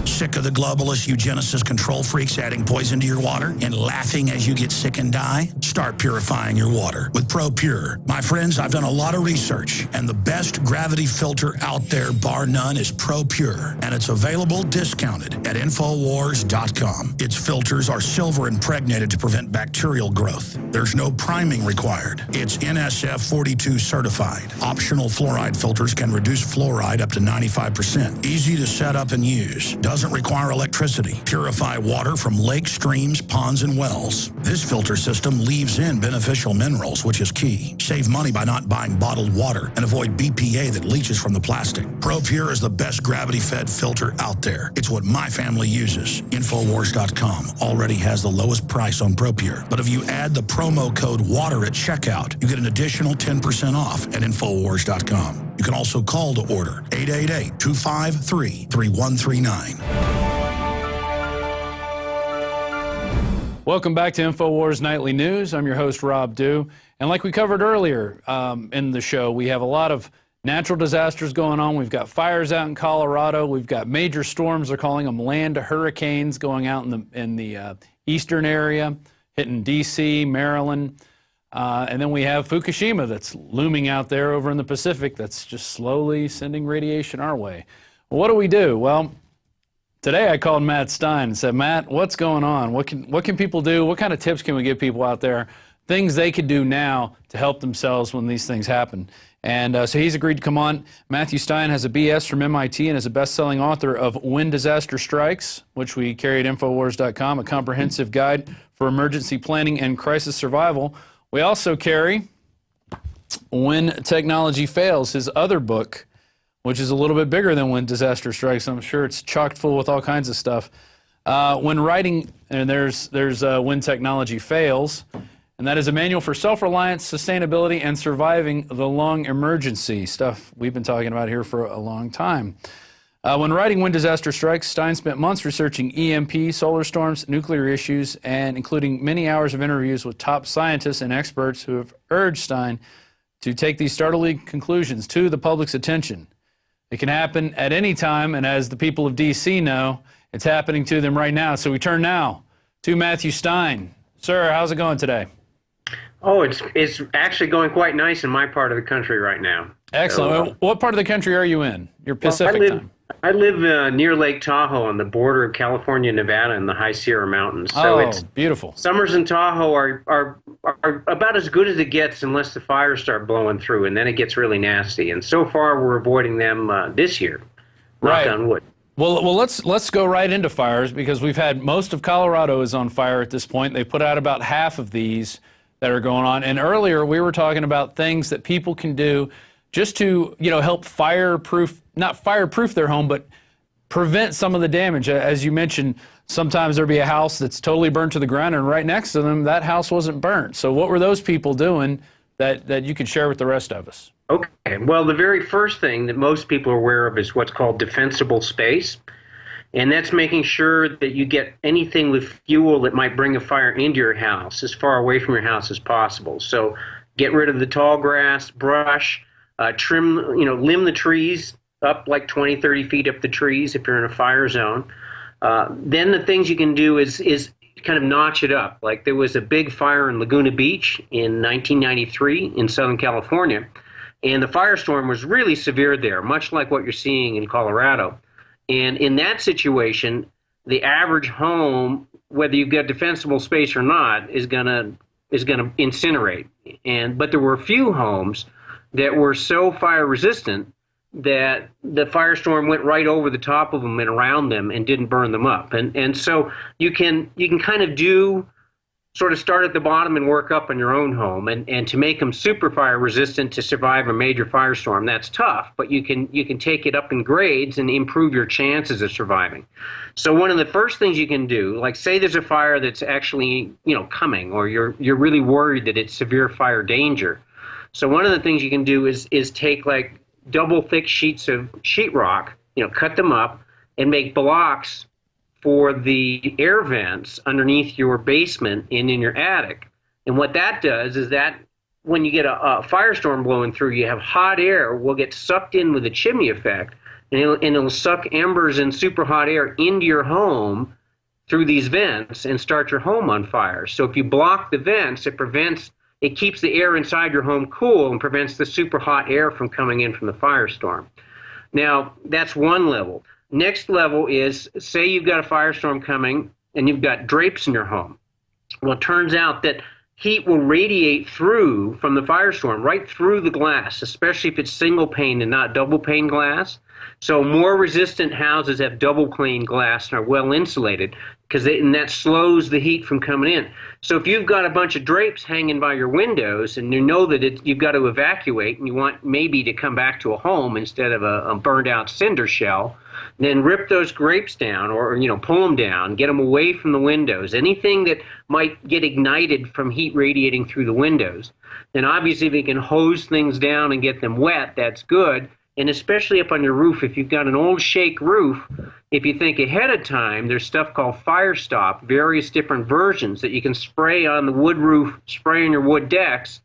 S9: Sick of the globalists, eugenicists, control freaks adding poison to your water and laughing as you get sick and die? Start purifying your water with ProPure. My friends, I've done a lot of research, and the best gravity filter out there, bar none, is ProPure, and it's available discounted at Infowars.com. Its filters are silver impregnated to prevent bacterial growth. There's no priming required. It's NSF 42 certified. Optional fluoride filters can reduce fluoride up to 95%. Easy to set up and use. Doesn't require electricity. Purify water from lakes, streams, ponds, and wells. This filter system leaves in beneficial minerals, which is key. Save money by not buying bottled water and avoid BPA that leaches from the plastic. ProPure is the best gravity-fed filter out there. It's what my family uses. Infowars.com already has the lowest price on ProPure. But if you add the promo code WATER at checkout, you get an additional 10% off at Infowars.com. You can also call to order 888-253-3139.
S1: Welcome back to Infowars Nightly News. I'm your host, Rob Dew. And like we covered earlier in the show, we have a lot of natural disasters going on. We've got fires out in Colorado. We've got major storms, they're calling them land hurricanes, going out in the eastern area, hitting D.C., Maryland. And then we have Fukushima that's looming out there over in the Pacific that's just slowly sending radiation our way. Well, what do we do? Well, today I called Matt Stein and said, Matt, what's going on? What can people do? What kind of tips can we give people out there? Things they could do now to help themselves when these things happen. And so he's agreed to come on. Matthew Stein has a BS from MIT and is a best-selling author of When Disaster Strikes, which we carry at Infowars.com, a comprehensive guide for emergency planning and crisis survival. We also carry When Technology Fails, his other book, which is a little bit bigger than When Disaster Strikes. I'm sure it's chock full with all kinds of stuff. When writing, and there's When Technology Fails, and that is a manual for self-reliance, sustainability, and surviving the long emergency, stuff we've been talking about here for a long time. When writing When Disaster Strikes, Stein spent months researching EMP, solar storms, nuclear issues, and including many hours of interviews with top scientists and experts who have urged Stein to take these startling conclusions to the public's attention. It can happen at any time, and as the people of D.C. know, it's happening to them right now. So we turn now to Matthew Stein. Sir, how's it going today?
S10: Oh, it's actually going quite nice in my part of the country right now.
S1: Excellent.
S10: So,
S1: what part of the country are you in? Your Pacific time.
S10: I live near Lake Tahoe on the border of California, Nevada, and the High Sierra Mountains. So it's
S1: beautiful. Summers
S10: in Tahoe are about as good as it gets unless the fires start blowing through, and then it gets really nasty. And so far, we're avoiding them this year. Knock on wood.
S1: Well, let's go right into fires, because we've had most of Colorado is on fire at this point. They put out about half of these that are going on. And earlier, we were talking about things that people can do just to, help not fireproof their home, but prevent some of the damage. As you mentioned, sometimes there'll be a house that's totally burnt to the ground, and right next to them, that house wasn't burnt. So what were those people doing that you could share with the rest of us?
S10: Okay. Well, the very first thing that most people are aware of is what's called defensible space. And that's making sure that you get anything with fuel that might bring a fire into your house as far away from your house as possible. So get rid of the tall grass, brush, trim, limb the trees up like 20, 30 feet up the trees if you're in a fire zone. Then the things you can do is kind of notch it up. Like there was a big fire in Laguna Beach in 1993 in Southern California, and the firestorm was really severe there, much like what you're seeing in Colorado. And in that situation, the average home, whether you've got defensible space or not, is gonna incinerate. But there were a few homes that were so fire resistant that the firestorm went right over the top of them and around them and didn't burn them up. And so you can kind of sort of start at the bottom and work up on your own home, and to make them super fire resistant to survive a major firestorm, that's tough, but you can take it up in grades and improve your chances of surviving. So one of the first things you can do, like say there's a fire that's actually coming, or you're really worried that it's severe fire danger. So one of the things you can do is take like double thick sheets of sheetrock, cut them up and make blocks for the air vents underneath your basement and in your attic. And what that does is that when you get a firestorm blowing through, you have hot air will get sucked in with a chimney effect, and it'll suck embers and super hot air into your home through these vents and start your home on fire. So if you block the vents, it keeps the air inside your home cool and prevents the super hot air from coming in from the firestorm. Now, that's one level. Next level is, say you've got a firestorm coming and you've got drapes in your home. Well, it turns out that heat will radiate through from the firestorm, right through the glass, especially if it's single pane and not double pane glass. So more resistant houses have double pane glass and are well insulated, and that slows the heat from coming in. So if you've got a bunch of drapes hanging by your windows and you know that you've got to evacuate and you want maybe to come back to a home instead of a burned out cinder shell, then rip those drapes down, or pull them down, get them away from the windows. Anything that might get ignited from heat radiating through the windows. Then obviously if you can hose things down and get them wet, that's good. And especially up on your roof, if you've got an old shake roof, if you think ahead of time, there's stuff called Fire Stop, various different versions that you can spray on the wood roof, spray on your wood decks,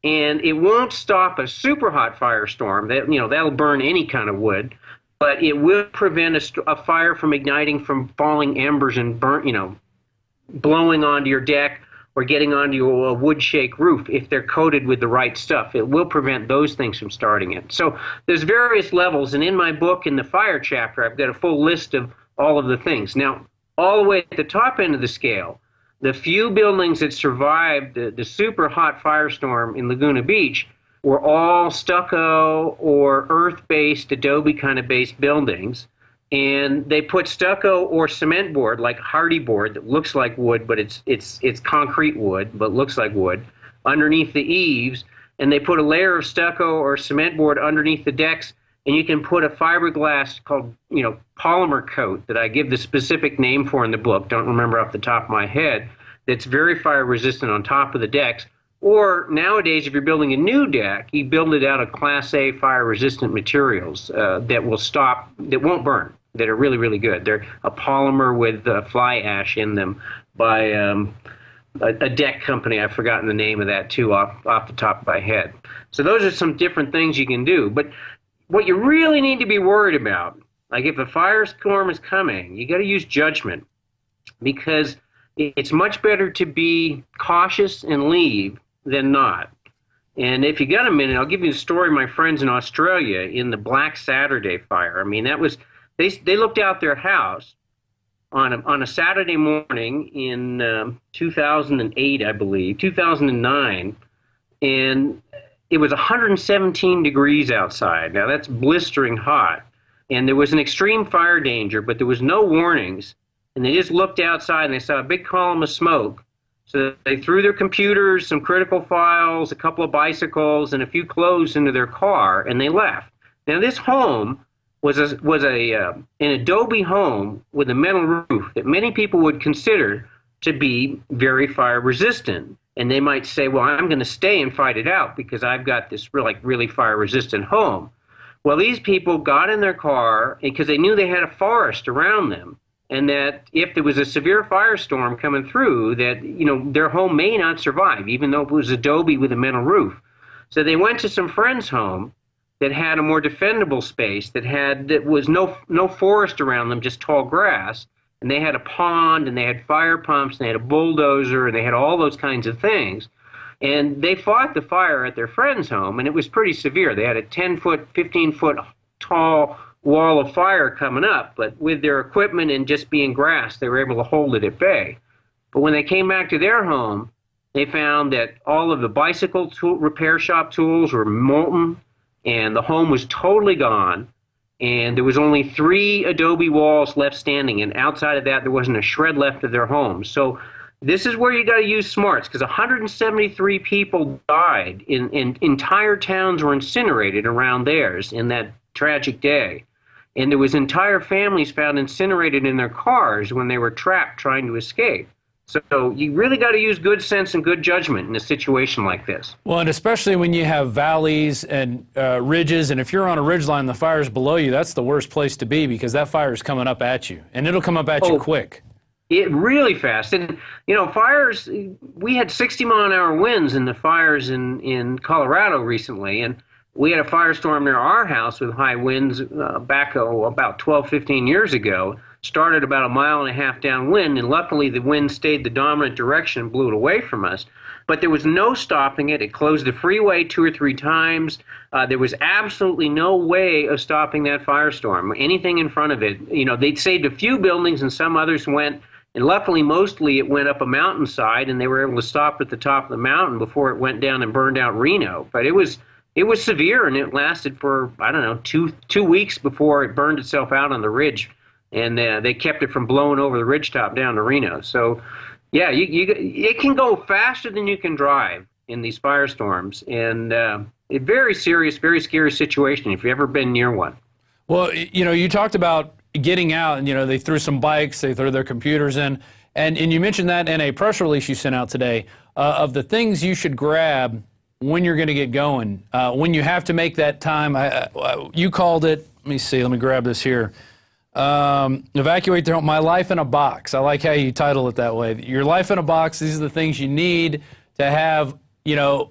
S10: and it won't stop a super hot firestorm. That'll burn any kind of wood, but it will prevent a fire from igniting from falling embers and blowing onto your deck or getting onto a wood shake roof. If they're coated with the right stuff, it will prevent those things from starting it. So there's various levels, and in my book, in the fire chapter, I've got a full list of all of the things. Now, all the way at the top end of the scale, the few buildings that survived the super hot firestorm in Laguna Beach were all stucco or earth-based, adobe kind of based buildings. And they put stucco or cement board, like hardy board, that looks like wood, but it's concrete wood, but looks like wood, underneath the eaves. And they put a layer of stucco or cement board underneath the decks, and you can put a fiberglass called, polymer coat that I give the specific name for in the book, don't remember off the top of my head, that's very fire resistant on top of the decks. Or nowadays, if you're building a new deck, you build it out of Class A fire resistant materials that won't burn, that are really, really good. They're a polymer with fly ash in them by a deck company. I've forgotten the name of that too off the top of my head. So those are some different things you can do. But what you really need to be worried about, like if a firestorm is coming, you got to use judgment, because it's much better to be cautious and leave than not. And if you got a minute, I'll give you a story of my friends in Australia in the Black Saturday fire. I mean, that was, they looked out their house on a Saturday morning in 2008, I believe, 2009, and it was 117 degrees outside. Now that's blistering hot, and there was an extreme fire danger, but there was no warnings. And they just looked outside and they saw a big column of smoke. So they threw their computers, some critical files, a couple of bicycles, and a few clothes into their car, and they left. Now this home was an adobe home with a metal roof that many people would consider to be very fire resistant. And they might say, well, I'm going to stay and fight it out because I've got this really fire resistant home. Well, these people got in their car because they knew they had a forest around them, and that if there was a severe firestorm coming through, that their home may not survive, even though it was adobe with a metal roof. So they went to some friend's home that had a more defendable space, that was no forest around them, just tall grass, and they had a pond, and they had fire pumps, and they had a bulldozer, and they had all those kinds of things. And they fought the fire at their friend's home, and it was pretty severe. They had a 10-foot, 15-foot tall wall of fire coming up. But with their equipment and just being grass, they were able to hold it at bay. But when they came back to their home, they found that all of the bicycle repair shop tools were molten, and the home was totally gone. And there was only 3 adobe walls left standing, and outside of that, there wasn't a shred left of their home. So this is where you got to use smarts, because 173 people died, in entire towns were incinerated around theirs in that tragic day. And there was entire families found incinerated in their cars when they were trapped trying to escape. So you really got to use good sense and good judgment in a situation like this.
S1: Well, and especially when you have valleys and ridges, and if you're on a ridgeline, the fire's below you, that's the worst place to be, because that fire is coming up at you, and it'll come up at you quick.
S10: It really fast. And, you know, fires, we had 60-mile-an-hour winds in the fires in Colorado recently, and we had a firestorm near our house with high winds back about 12, 15 years ago. Started about 1.5 miles downwind, and luckily the wind stayed the dominant direction and blew it away from us. But there was no stopping it. It closed the freeway 2 or 3 times. There was absolutely no way of stopping that firestorm. Anything in front of it, you know, they'd saved a few buildings and some others went, and luckily mostly it went up a mountainside, and they were able to stop at the top of the mountain before it went down and burned out Reno. But it was severe, and it lasted for, I don't know, two weeks before it burned itself out on the ridge. And they kept it from blowing over the ridgetop down to Reno. So, yeah, it can go faster than you can drive in these firestorms. And a very serious, very scary situation if you've ever been near one.
S1: Well, you know, you talked about getting out, and, you know, they threw some bikes, they threw their computers in. And you mentioned that in a press release you sent out today of the things you should grab when you're going to get going, when you have to make that time. You called it, let me grab this here. Evacuate their home. My life in a box. I like how you title it that way. Your life in a box. These are the things you need to have. You know,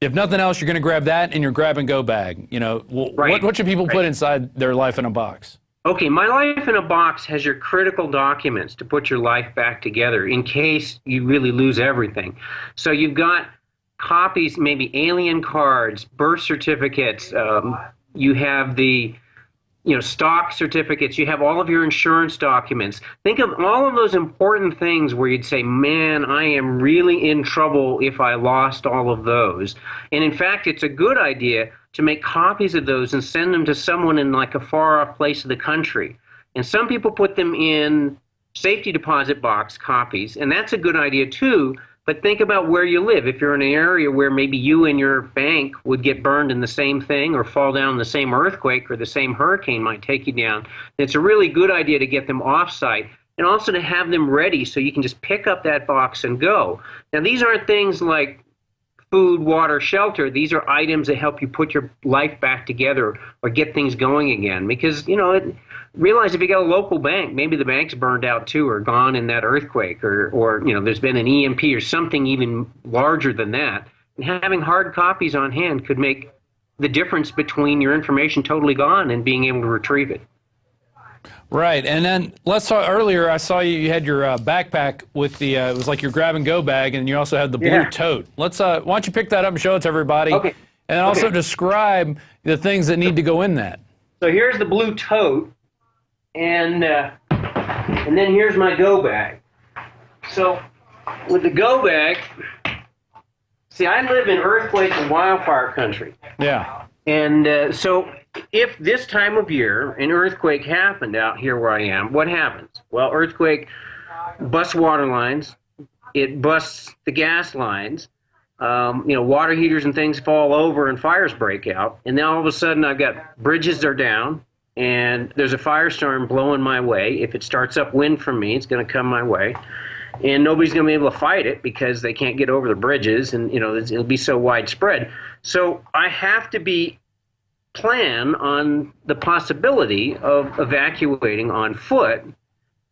S1: if nothing else, you're going to grab that in your grab and go bag. You know, what should people put inside their life in a box?
S10: Okay, my life in a box has your critical documents to put your life back together in case you really lose everything. So you've got copies, maybe alien cards, birth certificates. You have the stock certificates, you have all of your insurance documents. Think of all of those important things where you'd say, man, I am really in trouble if I lost all of those. And in fact, it's a good idea to make copies of those and send them to someone in like a far off place of the country. And some people put them in safety deposit box copies, and that's a good idea too. But think about where you live. If you're in an area where maybe you and your bank would get burned in the same thing or fall down in the same earthquake or the same hurricane might take you down, it's a really good idea to get them off-site and also to have them ready so you can just pick up that box and go. Now, these aren't things like food, water, shelter. These are items that help you put your life back together or get things going again. Because, realize if you got a local bank, maybe the bank's burned out too or gone in that earthquake or there's been an EMP or something even larger than that. And having hard copies on hand could make the difference between your information totally gone and being able to retrieve it.
S1: Right, and then let's talk. Earlier, I saw you had your backpack with the. It was like your grab and go bag, and you also had the blue tote. Let's. Why don't you pick that up and show it to everybody?
S10: Okay.
S1: And also describe the things that need to go in that.
S10: So here's the blue tote, and then here's my go bag. So with the go bag, see, I live in earthquake and wildfire country.
S1: Yeah.
S10: And so if this time of year an earthquake happened out here where I am, what happens? Well, earthquake busts water lines, it busts the gas lines, water heaters and things fall over and fires break out. And then all of a sudden I've got bridges are down and there's a firestorm blowing my way. If it starts upwind from me, it's going to come my way. And nobody's going to be able to fight it because they can't get over the bridges and, it'll be so widespread. So I have to plan on the possibility of evacuating on foot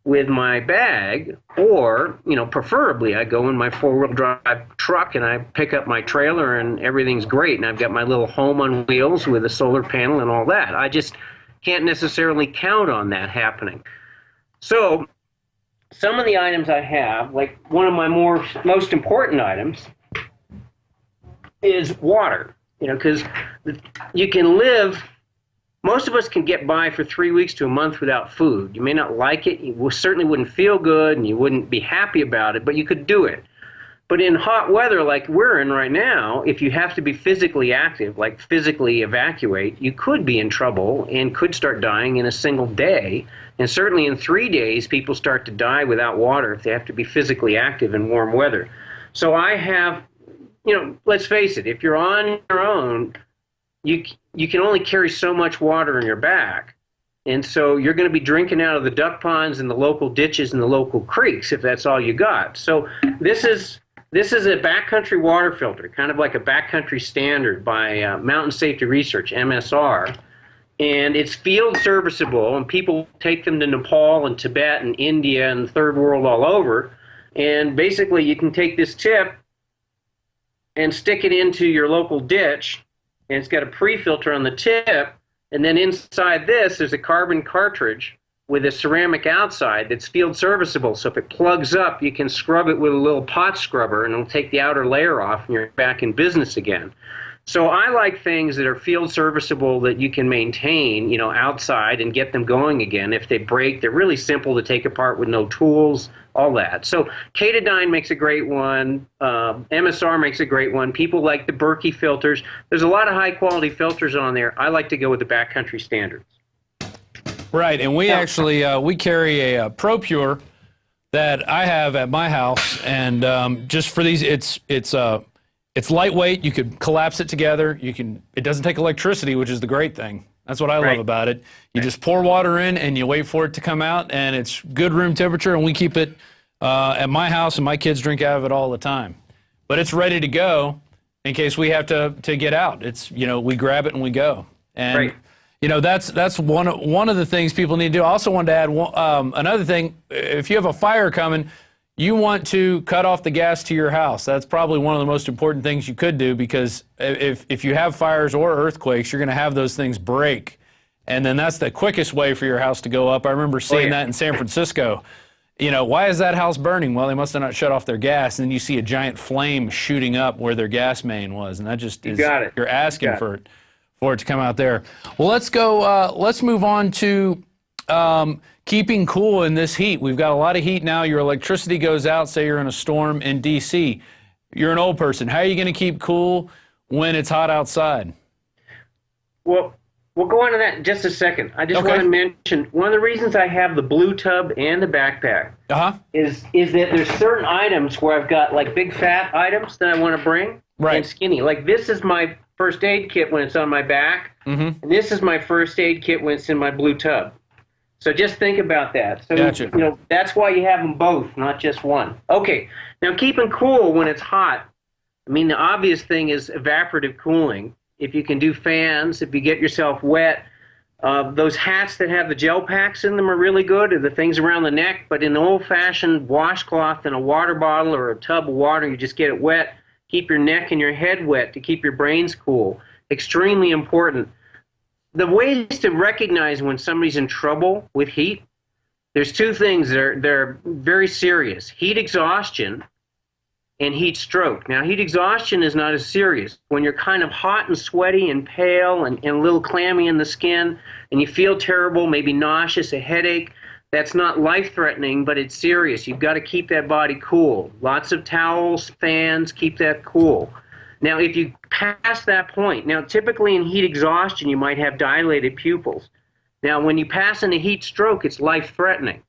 S10: with my bag, or, preferably I go in my four-wheel drive truck and I pick up my trailer and everything's great. And I've got my little home on wheels with a solar panel and all that. I just can't necessarily count on that happening. So some of the items I have, like one of my most important items is water, because you can live most of us can get by for 3 weeks to a month without food. You may not like it, you certainly wouldn't feel good, and you wouldn't be happy about it, but you could do it. But in hot weather like we're in right now, if you have to be physically active, like physically evacuate, you could be in trouble and could start dying in a single day. And certainly in 3 days, people start to die without water if they have to be physically active in warm weather. So I have, let's face it, if you're on your own, you can only carry so much water in your back. And so you're going to be drinking out of the duck ponds and the local ditches and the local creeks if that's all you got. So this is a backcountry water filter, kind of like a backcountry standard by Mountain Safety Research, MSR. And it's field serviceable, and people take them to Nepal and Tibet and India and the third world all over. And basically you can take this tip and stick it into your local ditch, and it's got a pre-filter on the tip, and then inside this there's a carbon cartridge with a ceramic outside that's field serviceable. So if it plugs up, you can scrub it with a little pot scrubber, and it'll take the outer layer off, and you're back in business again. So I like things that are field serviceable that you can maintain, outside and get them going again. If they break, they're really simple to take apart with no tools, all that. So Katadyn makes a great one. MSR makes a great one. People like the Berkey filters. There's a lot of high-quality filters on there. I like to go with the backcountry standards.
S1: Right, and we actually we carry a ProPure that I have at my house, and just for these, it's lightweight. You could collapse it together. It doesn't take electricity, which is the great thing. That's what I love about it. You just pour water in and you wait for it to come out, and it's good room temperature, and we keep it at my house, and my kids drink out of it all the time. But it's ready to go in case we have to get out. It's, we grab it and we go. And that's one of the things people need to do. I also wanted to add another thing. If you have a fire coming, you want to cut off the gas to your house. That's probably one of the most important things you could do, because if you have fires or earthquakes, you're going to have those things break. And then that's the quickest way for your house to go up. I remember seeing that in San Francisco. Why is that house burning? Well, they must have not shut off their gas. And then you see a giant flame shooting up where their gas main was. And that just is, you're asking for it to come out there. Well, let's go, let's move on to keeping cool in this heat. We've got a lot of heat now. Your electricity goes out, say you're in a storm in D.C. You're an old person. How are you going to keep cool when it's hot outside?
S10: Well, we'll go on to that in just a second. I just want to mention, one of the reasons I have the blue tub and the backpack is that there's certain items where I've got like big fat items that I want to bring, and skinny. Like this is my first aid kit when it's on my back, and this is my first aid kit when it's in my blue tub. So just think about that. So, that's why you have them both, not just one. Okay, now keeping cool when it's hot, the obvious thing is evaporative cooling. If you can do fans, if you get yourself wet, those hats that have the gel packs in them are really good, or the things around the neck, but in the old-fashioned washcloth in a water bottle or a tub of water, you just get it wet. Keep your neck and your head wet to keep your brains cool. Extremely important. The ways to recognize when somebody's in trouble with heat, there's two things that are very serious. Heat exhaustion and heat stroke. Now, heat exhaustion is not as serious. When you're kind of hot and sweaty and pale and a little clammy in the skin, and you feel terrible, maybe nauseous, a headache, that's not life-threatening, but it's serious. You've got to keep that body cool. Lots of towels, fans, keep that cool. Now, if you pass that point, now typically in heat exhaustion, you might have dilated pupils. Now, when you pass into heat stroke, it's life-threatening.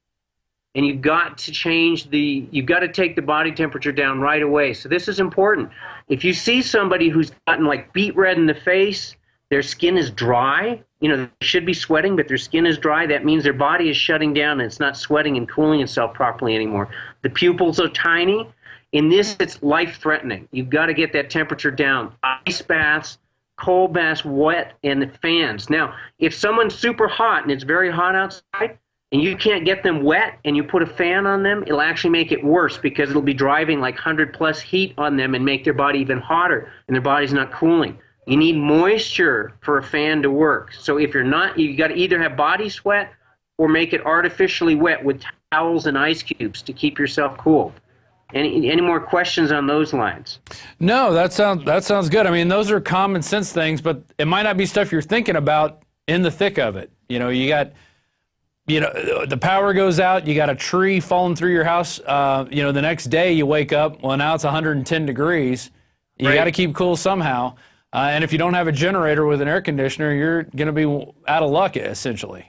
S10: And you've got to you've got to take the body temperature down right away. So this is important. If you see somebody who's gotten like beet red in the face, their skin is dry, they should be sweating, but their skin is dry, that means their body is shutting down and it's not sweating and cooling itself properly anymore. The pupils are tiny. In this, it's life-threatening. You've got to get that temperature down. Ice baths, cold baths, wet, and the fans. Now, if someone's super hot and it's very hot outside, and you can't get them wet and you put a fan on them, it'll actually make it worse because it'll be driving like 100+ heat on them and make their body even hotter, and their body's not cooling. You need moisture for a fan to work. So if you're not, you've got to either have body sweat or make it artificially wet with towels and ice cubes to keep yourself cool. Any more questions on those lines?
S1: No, that sounds good. Those are common sense things, but it might not be stuff you're thinking about in the thick of it. You got, the power goes out, you got a tree falling through your house. The next day you wake up, well, now it's 110 degrees. You got to keep cool somehow. And if you don't have a generator with an air conditioner, you're going to be out of luck, essentially.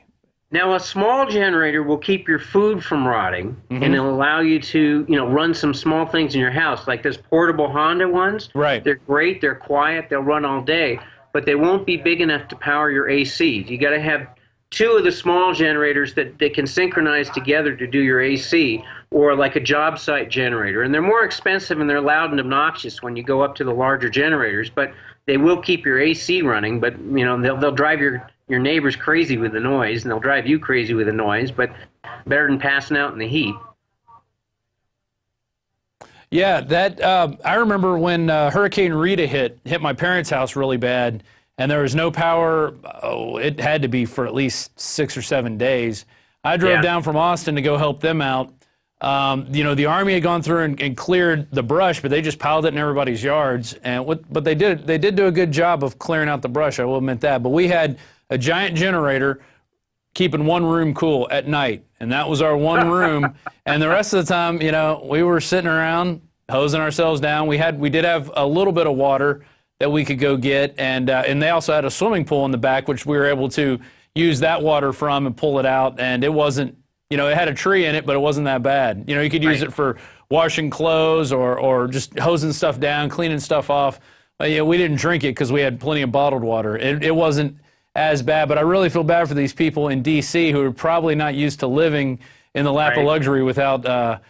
S10: Now, a small generator will keep your food from rotting, and it'll allow you to, run some small things in your house, like those portable Honda ones.
S1: Right.
S10: They're great. They're quiet. They'll run all day, but they won't be big enough to power your AC. You got to have two of the small generators that they can synchronize together to do your AC, or like a job site generator. And they're more expensive and they're loud and obnoxious when you go up to the larger generators, but they will keep your AC running. But they'll drive your neighbors crazy with the noise, and they'll drive you crazy with the noise, but better than passing out in the heat.
S1: Yeah, that I remember when Hurricane Rita hit my parents' house really bad, and there was no power. Oh, it had to be for at least 6 or 7 days. I drove down from Austin to go help them out. The Army had gone through and cleared the brush, but they just piled it in everybody's yards. But they did do a good job of clearing out the brush, I will admit that. But we had a giant generator keeping one room cool at night, and that was our one room. And the rest of the time, we were sitting around hosing ourselves down. We did have a little bit of water that we could go get, and they also had a swimming pool in the back, which we were able to use that water from and pull it out. And it wasn't, it had a tree in it, but it wasn't that bad. You could use it for washing clothes or just hosing stuff down, cleaning stuff off. We didn't drink it because we had plenty of bottled water. It wasn't as bad, but I really feel bad for these people in D.C. who are probably not used to living in the lap of luxury without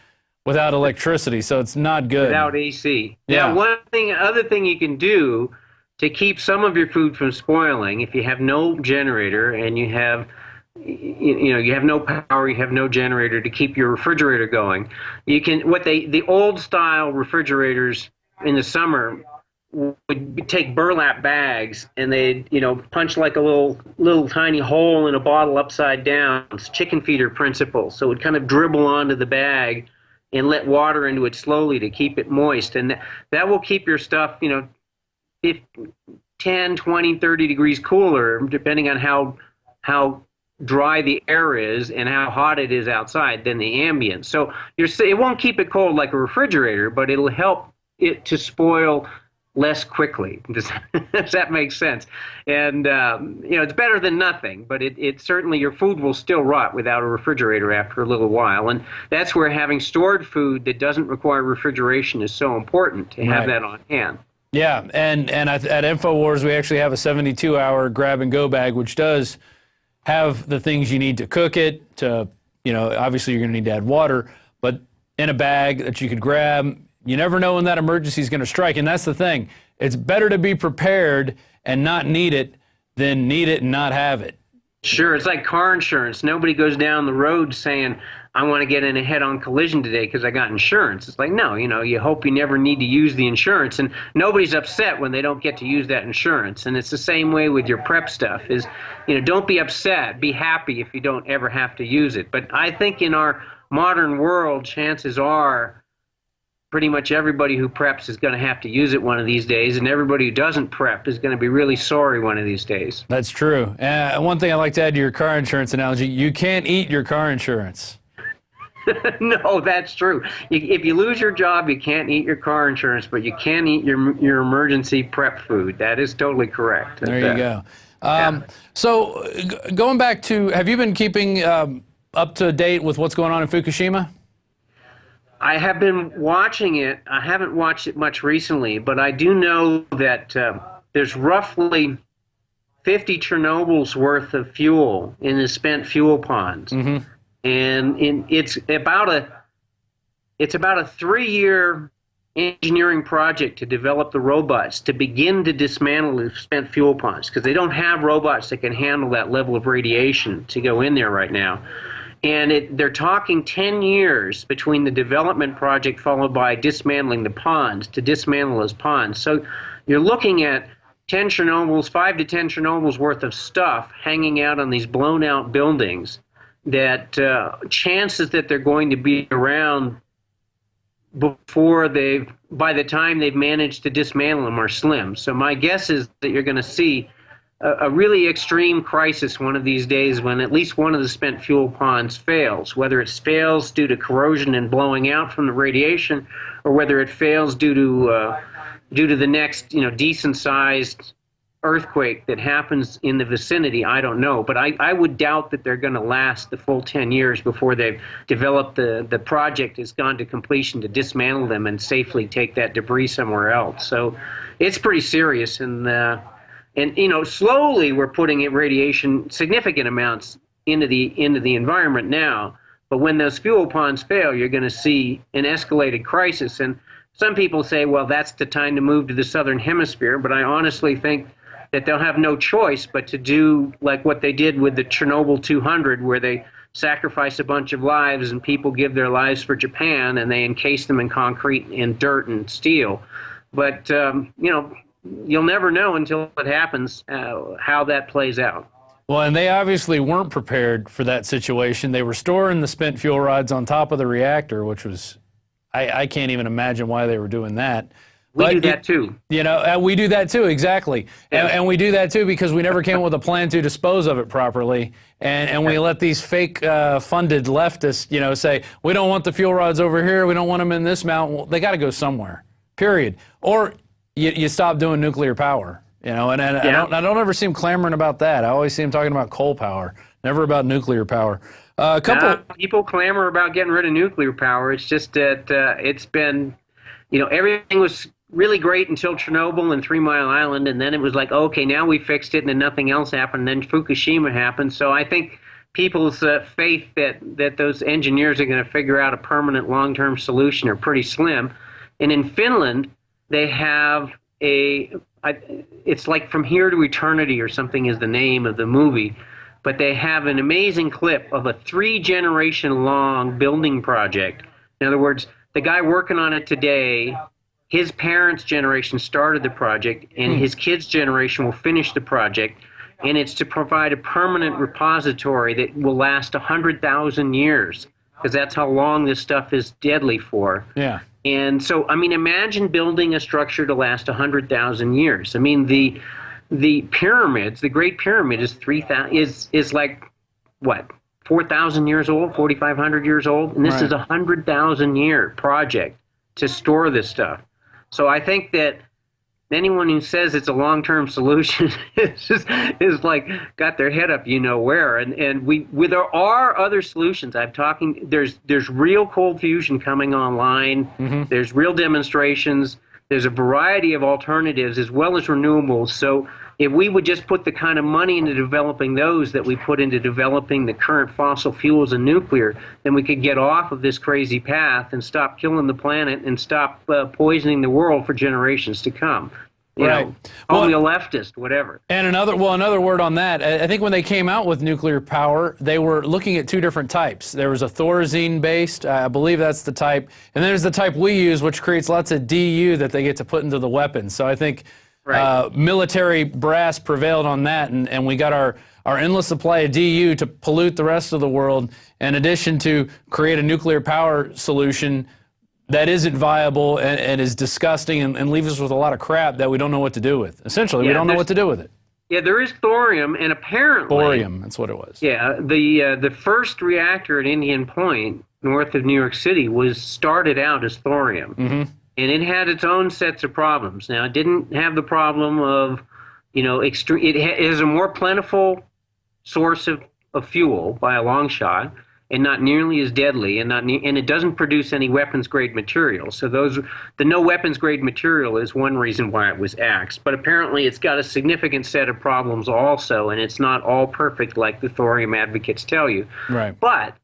S1: electricity, so it's not good. Without
S10: AC.
S1: Yeah.
S10: Now, other thing you can do to keep some of your food from spoiling, if you have no generator and you have no power, you have no generator to keep your refrigerator going, you can the old style refrigerators in the summer would take burlap bags, and they'd punch like a little tiny hole in a bottle upside down. It's chicken feeder principle, so it would kind of dribble onto the bag and let water into it slowly to keep it moist, and that will keep your stuff 10, 20, 30 degrees cooler, depending on how dry the air is and how hot it is outside than the ambient. So it won't keep it cold like a refrigerator, but it'll help it to spoil less quickly. Does that make sense? And it's better than nothing, but it certainly, your food will still rot without a refrigerator after a little while, and that's where having stored food that doesn't require refrigeration is so important to have that on hand. Yeah, and at Infowars we actually have a 72-hour grab-and-go bag, which does have the things you need to cook it. To obviously you're going to need to add water, but in a bag that you could grab. You never know when that emergency is going to strike, and that's the thing. It's better to be prepared and not need it than need it and not have it. Sure, it's like car insurance. Nobody goes down the road saying, I want to get in a head-on collision today because I got insurance. It's like, no, you hope you never need to use the insurance, and nobody's upset when they don't get to use that insurance. And it's the same way with your prep stuff is, don't be upset. Be happy if you don't ever have to use it. But I think in our modern world, chances are pretty much everybody who preps is going to have to use it one of these days, and everybody who doesn't prep is going to be really sorry one of these days. That's true. One thing I'd like to add to your car insurance analogy, you can't eat your car insurance. No, that's true. If you lose your job, you can't eat your car insurance, but you can eat your emergency prep food. That is totally correct. There you go. So going back to, have you been keeping up to date with what's going on in Fukushima? I have been watching it. I haven't watched it much recently, but I do know that there's roughly 50 Chernobyls worth of fuel in the spent fuel ponds. Mm-hmm. And it's about a 3-year engineering project to develop the robots to begin to dismantle the spent fuel ponds, because they don't have robots that can handle that level of radiation to go in there right now. And they're talking 10 years between the development project followed by dismantling the ponds to dismantle those ponds. So you're looking at 5 to 10 Chernobyls worth of stuff hanging out on these blown out buildings that chances that they're going to be around by the time they've managed to dismantle them are slim. So my guess is that you're going to see a really extreme crisis one of these days when at least one of the spent fuel ponds fails, whether it fails due to corrosion and blowing out from the radiation, or whether it fails due to the next decent-sized earthquake that happens in the vicinity. I don't know, but I would doubt that they're going to last the full 10 years before they've developed the project has gone to completion to dismantle them and safely take that debris somewhere else. So it's pretty serious, and slowly we're putting in radiation, significant amounts into the environment now. But when those fuel ponds fail, you're going to see an escalated crisis. And some people say, well, that's the time to move to the southern hemisphere. But I honestly think that they'll have no choice but to do like what they did with the Chernobyl 200, where they sacrifice a bunch of lives and people give their lives for Japan, and they encase them in concrete and dirt and steel. But, you'll never know until it happens how that plays out.
S1: Well, and they obviously weren't prepared for that situation. They were storing the spent fuel rods on top of the reactor, which was, I can't even imagine why they were doing that.
S10: We do that too.
S1: We do that too, exactly. Yeah. And we do that too because we never came up with a plan to dispose of it properly. And we let these fake funded leftists, say, we don't want the fuel rods over here, we don't want them in this mountain. Well, they got to go somewhere, period. Or you stop doing nuclear power, and I don't ever see them clamoring about that. I always see them talking about coal power, never about nuclear power.
S10: People clamor about getting rid of nuclear power. It's just that it's been, everything was really great until Chernobyl and 3 Mile Island, and then it was like, okay, now we fixed it, and then nothing else happened. And then Fukushima happened. So I think people's faith that those engineers are going to figure out a permanent long-term solution are pretty slim. And in Finland, they have it's like From Here to Eternity or something is the name of the movie, but they have an amazing clip of a 3-generation long building project. In other words, the guy working on it today, his parents' generation started the project, and his kids' generation will finish the project, and it's to provide a permanent repository that will last 100,000 years, because that's how long this stuff is deadly for.
S1: Yeah.
S10: And so, imagine building a structure to last 100,000 years. The pyramids, the Great Pyramid is like, what, 4,000 years old, 4,500 years old? And this is a 100,000-year project to store this stuff. So I think that anyone who says it's a long-term solution is like got their head up where. And there are other solutions. There's real cold fusion coming online. Mm-hmm. There's real demonstrations. There's a variety of alternatives as well as renewables. So if we would just put the kind of money into developing those that we put into developing the current fossil fuels and nuclear, then we could get off of this crazy path and stop killing the planet and stop poisoning the world for generations to come. Only a leftist, whatever.
S1: And another word on that, I think when they came out with nuclear power, they were looking at 2 different types. There was a Thorazine-based, I believe that's the type, and then there's the type we use, which creates lots of DU that they get to put into the weapons. So I think military brass prevailed on that, and we got our endless supply of DU to pollute the rest of the world, in addition to create a nuclear power solution that isn't viable and is disgusting and leaves us with a lot of crap that we don't know what to do with. Essentially, we don't know what to do with it.
S10: Yeah, there is thorium, and apparently...
S1: Thorium, that's what it was.
S10: Yeah, the first reactor at Indian Point, north of New York City, was started out as thorium. Mm-hmm. And it had its own sets of problems. Now, it didn't have the problem of, it is a more plentiful source of fuel by a long shot, and not nearly as deadly, and it doesn't produce any weapons-grade material. So the no weapons-grade material is one reason why it was axed. But apparently it's got a significant set of problems also, and it's not all perfect like the thorium advocates tell you.
S1: Right.
S10: But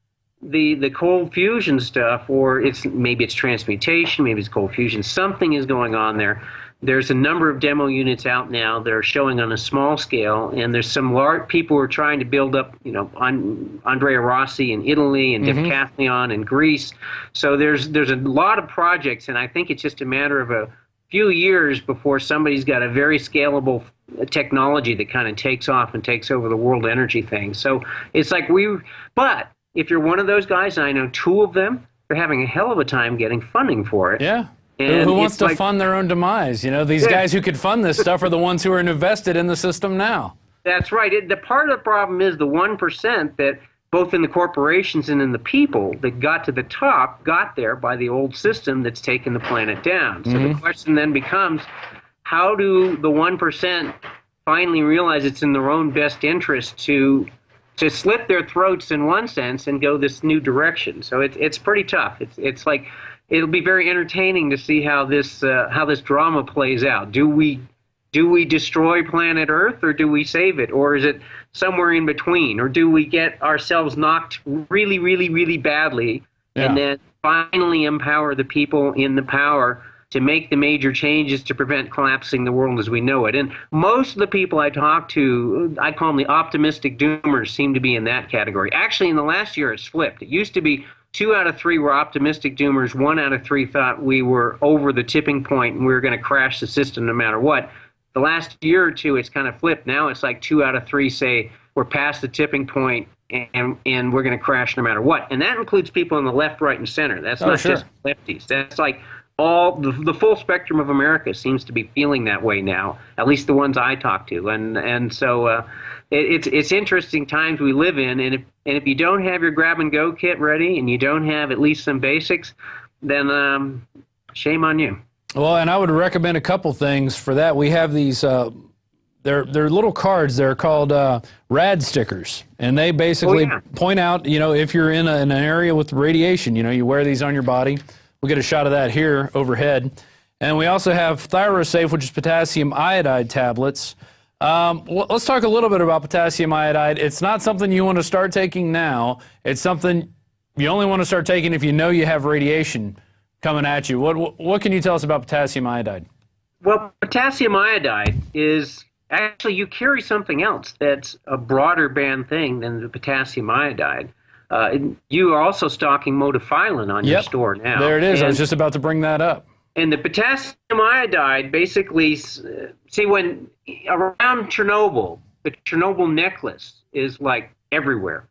S10: the cold fusion stuff, or maybe it's transmutation, maybe it's cold fusion, something is going on there. There's a number of demo units out now that are showing on a small scale, and there's some large people who are trying to build up, Andrea Rossi in Italy and Decathlon in Greece. So there's a lot of projects, and I think it's just a matter of a few years before somebody's got a very scalable technology that kind of takes off and takes over the world energy thing. So it's like but if you're one of those guys, and I know 2 of them, they're having a hell of a time getting funding for it.
S1: Yeah. Who wants to fund their own demise? These guys who could fund this stuff are the ones who are invested in the system now.
S10: That's right. The part of the problem is the 1% that both in the corporations and in the people that got to the top got there by the old system that's taken the planet down. So the question then becomes, how do the 1% finally realize it's in their own best interest to slit their throats in one sense and go this new direction? So it's pretty tough. It's like, it'll be very entertaining to see how this drama plays out. Do we destroy planet Earth, or do we save it, or is it somewhere in between, or do we get ourselves knocked really, really, really badly, and then finally empower the people in the power to make the major changes to prevent collapsing the world as we know it? And most of the people I talk to, I call them the optimistic doomers, seem to be in that category. Actually, in the last year, it's flipped. It used to be 2 out of 3 were optimistic doomers. 1 out of 3 thought we were over the tipping point and we were going to crash the system no matter what. The last year or two, it's kind of flipped. Now it's like 2 out of 3 say we're past the tipping point and we're going to crash no matter what. And that includes people on the left, right, and center. That's not just lefties. That's like all the full spectrum of America seems to be feeling that way now, at least the ones I talk to. And so it's interesting times we live in. And if you don't have your grab-and-go kit ready and you don't have at least some basics, then shame on you.
S1: Well, and I would recommend a couple things for that. We have these, they're little cards. They're called rad stickers, and they basically point out, if you're in an area with radiation, you wear these on your body. We'll get a shot of that here overhead. And we also have ThyroSafe, which is potassium iodide tablets. Let's talk a little bit about potassium iodide. It's not something you want to start taking now. It's something you only want to start taking if you know you have radiation coming at you. What can you tell us about potassium iodide?
S10: Well, potassium iodide is actually, you carry something else that's a broader band thing than the potassium iodide. You are also stocking modafinil on your store now.
S1: There it is. I was just about to bring that up.
S10: And the potassium iodide basically, see, when around Chernobyl, the Chernobyl necklace is like everywhere.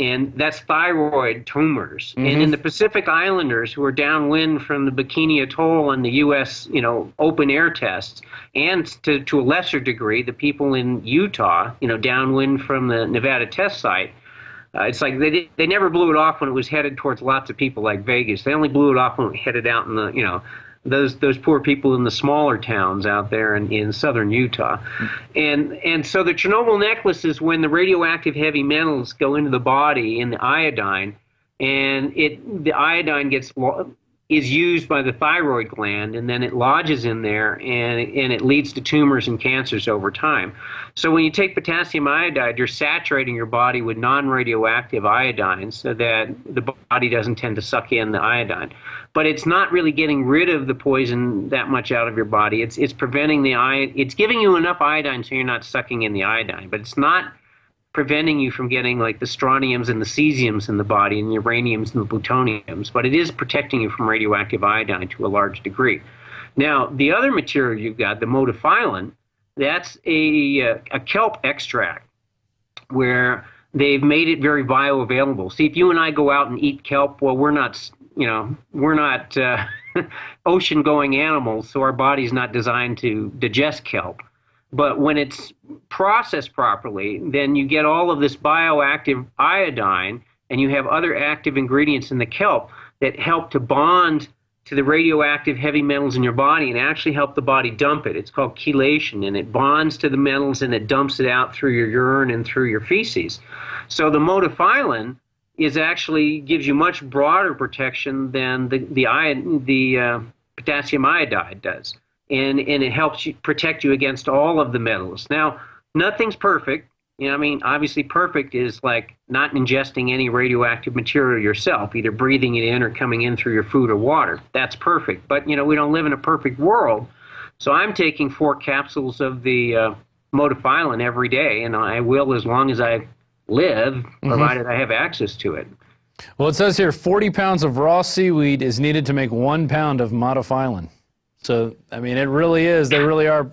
S10: And that's thyroid tumors. And in the Pacific Islanders who are downwind from the Bikini Atoll and the U.S., open air tests, and to a lesser degree, the people in Utah, downwind from the Nevada test site, it's like they never blew it off when it was headed towards lots of people like Vegas. They only blew it off when it headed out in the, those poor people in the smaller towns out there in southern Utah. And so the Chernobyl necklace is when the radioactive heavy metals go into the body in the iodine, and the iodine is used by the thyroid gland, and then it lodges in there, and it leads to tumors and cancers over time. So when you take potassium iodide, you're saturating your body with non-radioactive iodine so that the body doesn't tend to suck in the iodine. But it's not really getting rid of the poison that much out of your body. It's preventing it's giving you enough iodine so you're not sucking in the iodine, but it's not preventing you from getting like the strontiums and the cesiums in the body and the uraniums and the plutoniums, but it is protecting you from radioactive iodine to a large degree. Now, the other material you've got, the modafinil, that's a kelp extract where they've made it very bioavailable. See, if you and I go out and eat kelp, well, we're not ocean-going animals, so our body's not designed to digest kelp. But when it's processed properly, then you get all of this bioactive iodine, and you have other active ingredients in the kelp that help to bond to the radioactive heavy metals in your body and actually help the body dump it. It's called chelation, and it bonds to the metals and it dumps it out through your urine and through your feces. So the modafinil actually gives you much broader protection than the potassium iodide does. And it helps you protect you against all of the metals. Now, nothing's perfect. Obviously perfect is like not ingesting any radioactive material yourself, either breathing it in or coming in through your food or water. That's perfect. But, we don't live in a perfect world. So I'm taking 4 capsules of the modafinil every day, and I will as long as I live, provided I have access to it.
S1: Well, it says here 40 pounds of raw seaweed is needed to make 1 pound of modafinil. So, it really is. They really are,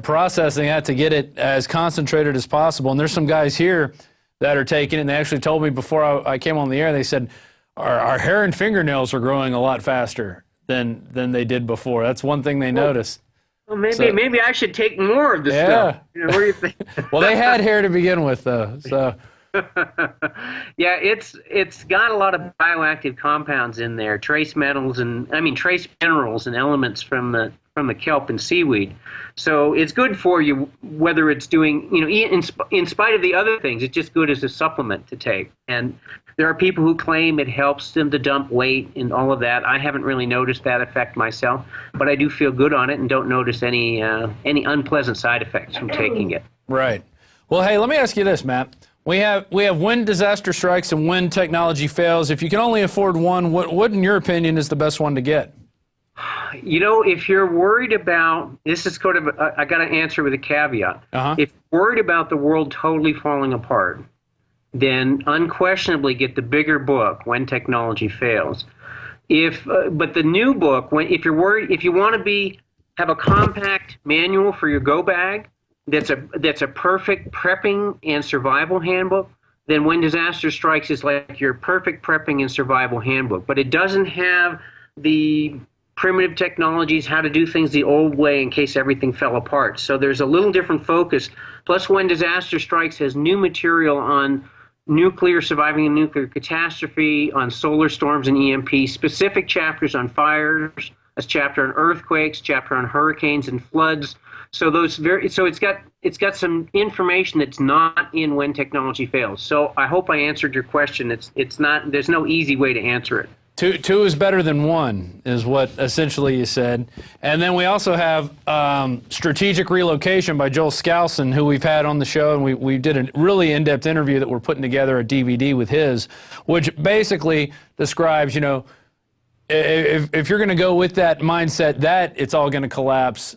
S1: processing that to get it as concentrated as possible. And there's some guys here that are taking it, and they actually told me before I came on the air, they said, our hair and fingernails are growing a lot faster than they did before. That's one thing they noticed.
S10: Well, maybe I should take more of the stuff. You know, what do you think?
S1: Well, they had hair to begin with, though. So.
S10: Yeah, it's got a lot of bioactive compounds in there, trace minerals and elements from the kelp and seaweed. So it's good for you, whether it's doing, you know, in spite of the other things, it's just good as a supplement to take. And there are people who claim it helps them to dump weight and all of that. I haven't really noticed that effect myself, but I do feel good on it and don't notice any unpleasant side effects from taking it.
S1: Right. Well, hey, let me ask you this, Matt. We have when disaster strikes and when technology fails. If you can only afford one, what in your opinion is the best one to get?
S10: You know, if you're worried about, this is sort of, I got to answer with a caveat. If you're worried about the world totally falling apart, then unquestionably get the bigger book, When Technology Fails. But the new book, if you're worried, if you want to have a compact manual for your go bag, that's a perfect prepping and survival handbook, then When Disaster Strikes is like your perfect prepping and survival handbook. But it doesn't have the primitive technologies, how to do things the old way in case everything fell apart. So there's a little different focus. Plus, When Disaster Strikes has new material on surviving a nuclear catastrophe, on solar storms and EMP, specific chapters on fires, a chapter on earthquakes, chapter on hurricanes and floods. So it's got some information that's not in When Technology Fails. So I hope I answered your question. It's not, there's no easy way to answer it.
S1: Two is better than one, is what essentially you said. And then we also have Strategic Relocation by Joel Skousen, who we've had on the show, and we did a really in-depth interview that we're putting together a DVD with his, which basically describes, you know, if you're going to go with that mindset that it's all going to collapse,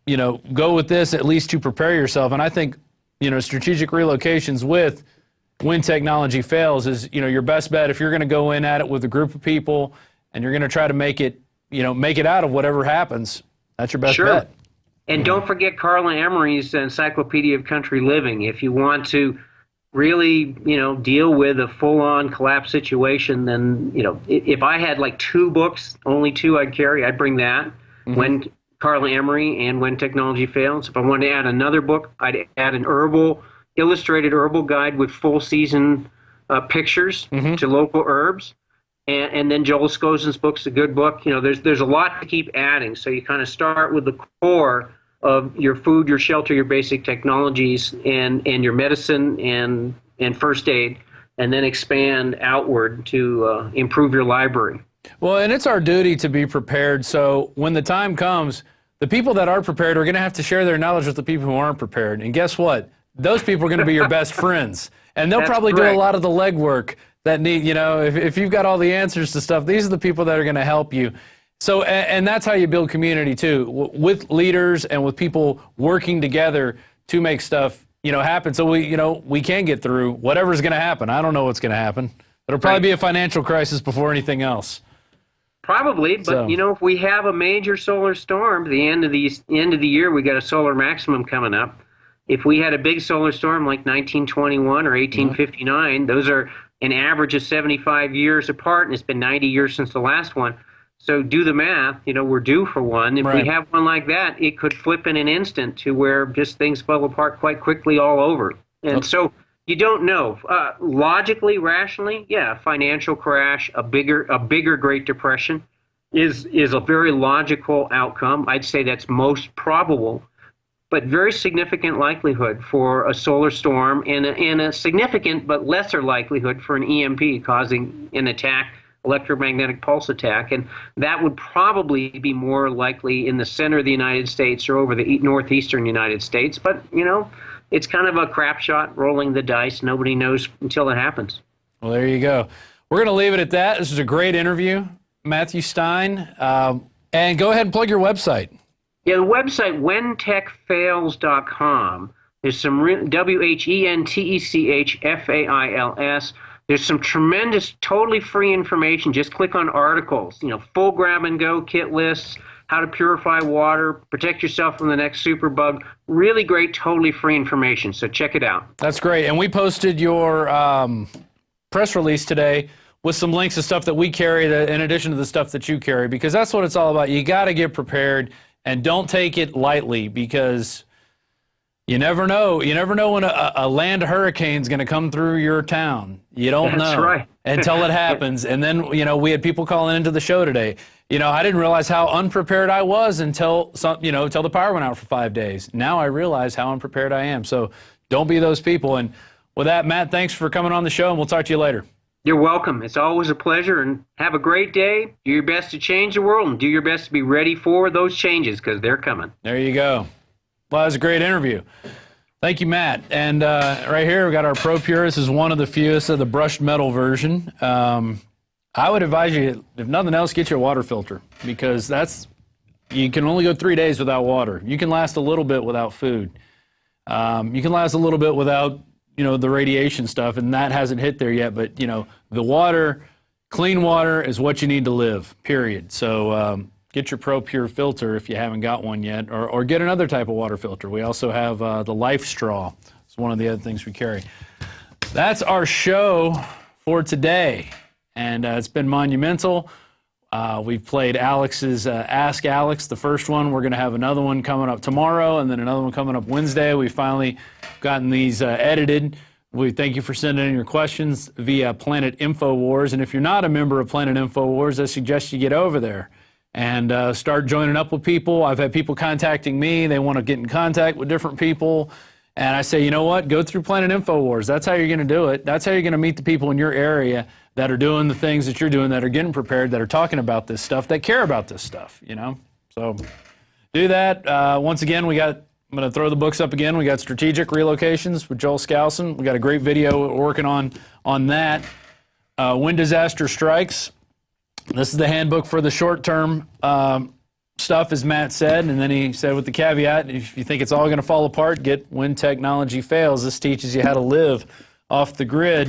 S1: you know, go with this at least to prepare yourself. And I think, you know, Strategic Relocations with When Technology Fails is, you know, your best bet if you're going to go in at it with a group of people and you're going to try to make it out of whatever happens. That's your best bet.
S10: And don't forget Carla Emery's Encyclopedia of Country Living. If you want to really, you know, deal with a full-on collapse situation, then, you know, if I had like two books, only two I'd carry, I'd bring that. When Carla Emery and When Technology Fails. If I wanted to add another book, I'd add an illustrated herbal guide with full season pictures to local herbs. And then Joel Skousen's book's a good book. You know, there's a lot to keep adding. So you kind of start with the core of your food, your shelter, your basic technologies, and your medicine and first aid, and then expand outward to improve your library.
S1: Well, and it's our duty to be prepared. So when the time comes, the people that are prepared are going to have to share their knowledge with the people who aren't prepared. And guess what? Those people are going to be your best friends. And they'll probably do a lot of the legwork that need, you know, if you've got all the answers to stuff, these are the people that are going to help you. So, and that's how you build community too, with leaders and with people working together to make stuff, you know, happen. So we can get through whatever's going to happen. I don't know what's going to happen. It'll probably be a financial crisis before anything else.
S10: Probably, but you know, if we have a major solar storm, the end of the year, we got a solar maximum coming up. If we had a big solar storm like 1921 or 1859, those are an average of 75 years apart, and it's been 90 years since the last one. So do the math. You know, we're due for one. If we have one like that, it could flip in an instant to where just things fell apart quite quickly all over. And so you don't know. Logically, rationally, yeah, financial crash, a bigger Great Depression is a very logical outcome. I'd say that's most probable, but very significant likelihood for a solar storm and a significant but lesser likelihood for an EMP causing an attack, electromagnetic pulse attack. And that would probably be more likely in the center of the United States or over the northeastern United States. But, you know, it's kind of a crap shot, rolling the dice. Nobody knows until it happens.
S1: Well, there you go. We're going to leave it at that. This was a great interview, Matthew Stein. And go ahead and plug your website.
S10: Yeah, the website, whentechfails.com. There's some WHENTECHFAILS. There's some tremendous, totally free information. Just click on articles. You know, full grab-and-go kit lists, how to purify water, protect yourself from the next superbug. Really great, totally free information. So check it out.
S1: That's great. And we posted your press release today with some links to stuff that we carry in addition to the stuff that you carry, because that's what it's all about. You got to get prepared. And don't take it lightly, because you never know. You never know when a land hurricane's going to come through your town. You don't know.
S10: That's right.
S1: Until it happens. And then, we had people calling into the show today. I didn't realize how unprepared I was until the power went out for 5 days. Now I realize how unprepared I am. So don't be those people. And with that, Matt, thanks for coming on the show, and we'll talk to you later.
S10: You're welcome. It's always a pleasure, and have a great day. Do your best to change the world, and do your best to be ready for those changes, because they're coming.
S1: There you go. Well, that was a great interview. Thank you, Matt. And right here, we got our Pro Pure. This is one of the fewest of the brushed metal version. I would advise you, if nothing else, get your water filter, because you can only go 3 days without water. You can last a little bit without food. You can last a little bit without the radiation stuff, and that hasn't hit there yet. But, the water, clean water is what you need to live, period. So get your Pro Pure filter if you haven't got one yet, or get another type of water filter. We also have the Life Straw. It's one of the other things we carry. That's our show for today, and it's been monumental. We've played Alex's Ask Alex, the first one. We're going to have another one coming up tomorrow, and then another one coming up Wednesday. We finally gotten these edited. We thank you for sending in your questions via Planet Infowars. And if you're not a member of Planet Infowars, I suggest you get over there and start joining up with people. I've had people contacting me. They want to get in contact with different people. And I say, you know what? Go through Planet Infowars. That's how you're going to do it. That's how you're going to meet the people in your area that are doing the things that you're doing, that are getting prepared, that are talking about this stuff, that care about this stuff, So do that. Once again, I'm going to throw the books up again. We got Strategic Relocations with Joel Skousen. We got a great video we're working on that. When Disaster Strikes. This is the handbook for the short-term stuff, as Matt said, and then he said with the caveat, if you think it's all going to fall apart, get When Technology Fails. This teaches you how to live off the grid.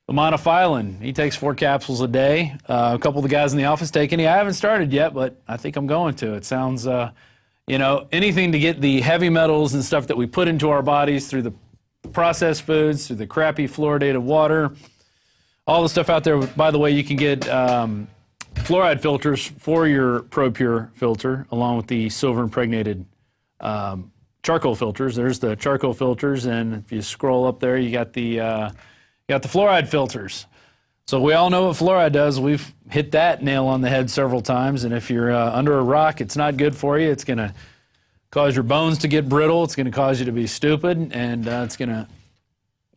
S1: Monophylan, he takes 4 capsules a day. A couple of the guys in the office take any. I haven't started yet, but I think I'm going to. It sounds, anything to get the heavy metals and stuff that we put into our bodies through the processed foods, through the crappy fluoridated water, all the stuff out there. By the way, you can get fluoride filters for your Pro Pure filter, along with the silver impregnated charcoal filters. There's the charcoal filters, and if you scroll up there, you got the fluoride filters. So we all know what fluoride does. We've hit that nail on the head several times, and if you're under a rock, it's not good for you. It's going to cause your bones to get brittle. It's going to cause you to be stupid, and it's going to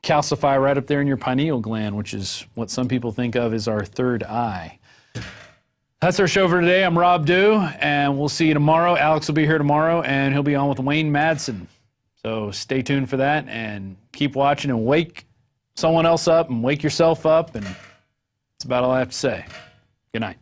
S1: calcify right up there in your pineal gland, which is what some people think of as our third eye. That's our show for today. I'm Rob Dew, and we'll see you tomorrow. Alex will be here tomorrow, and he'll be on with Wayne Madsen. So stay tuned for that, and keep watching, and wake someone else up and wake yourself up, and that's about all I have to say. Good night.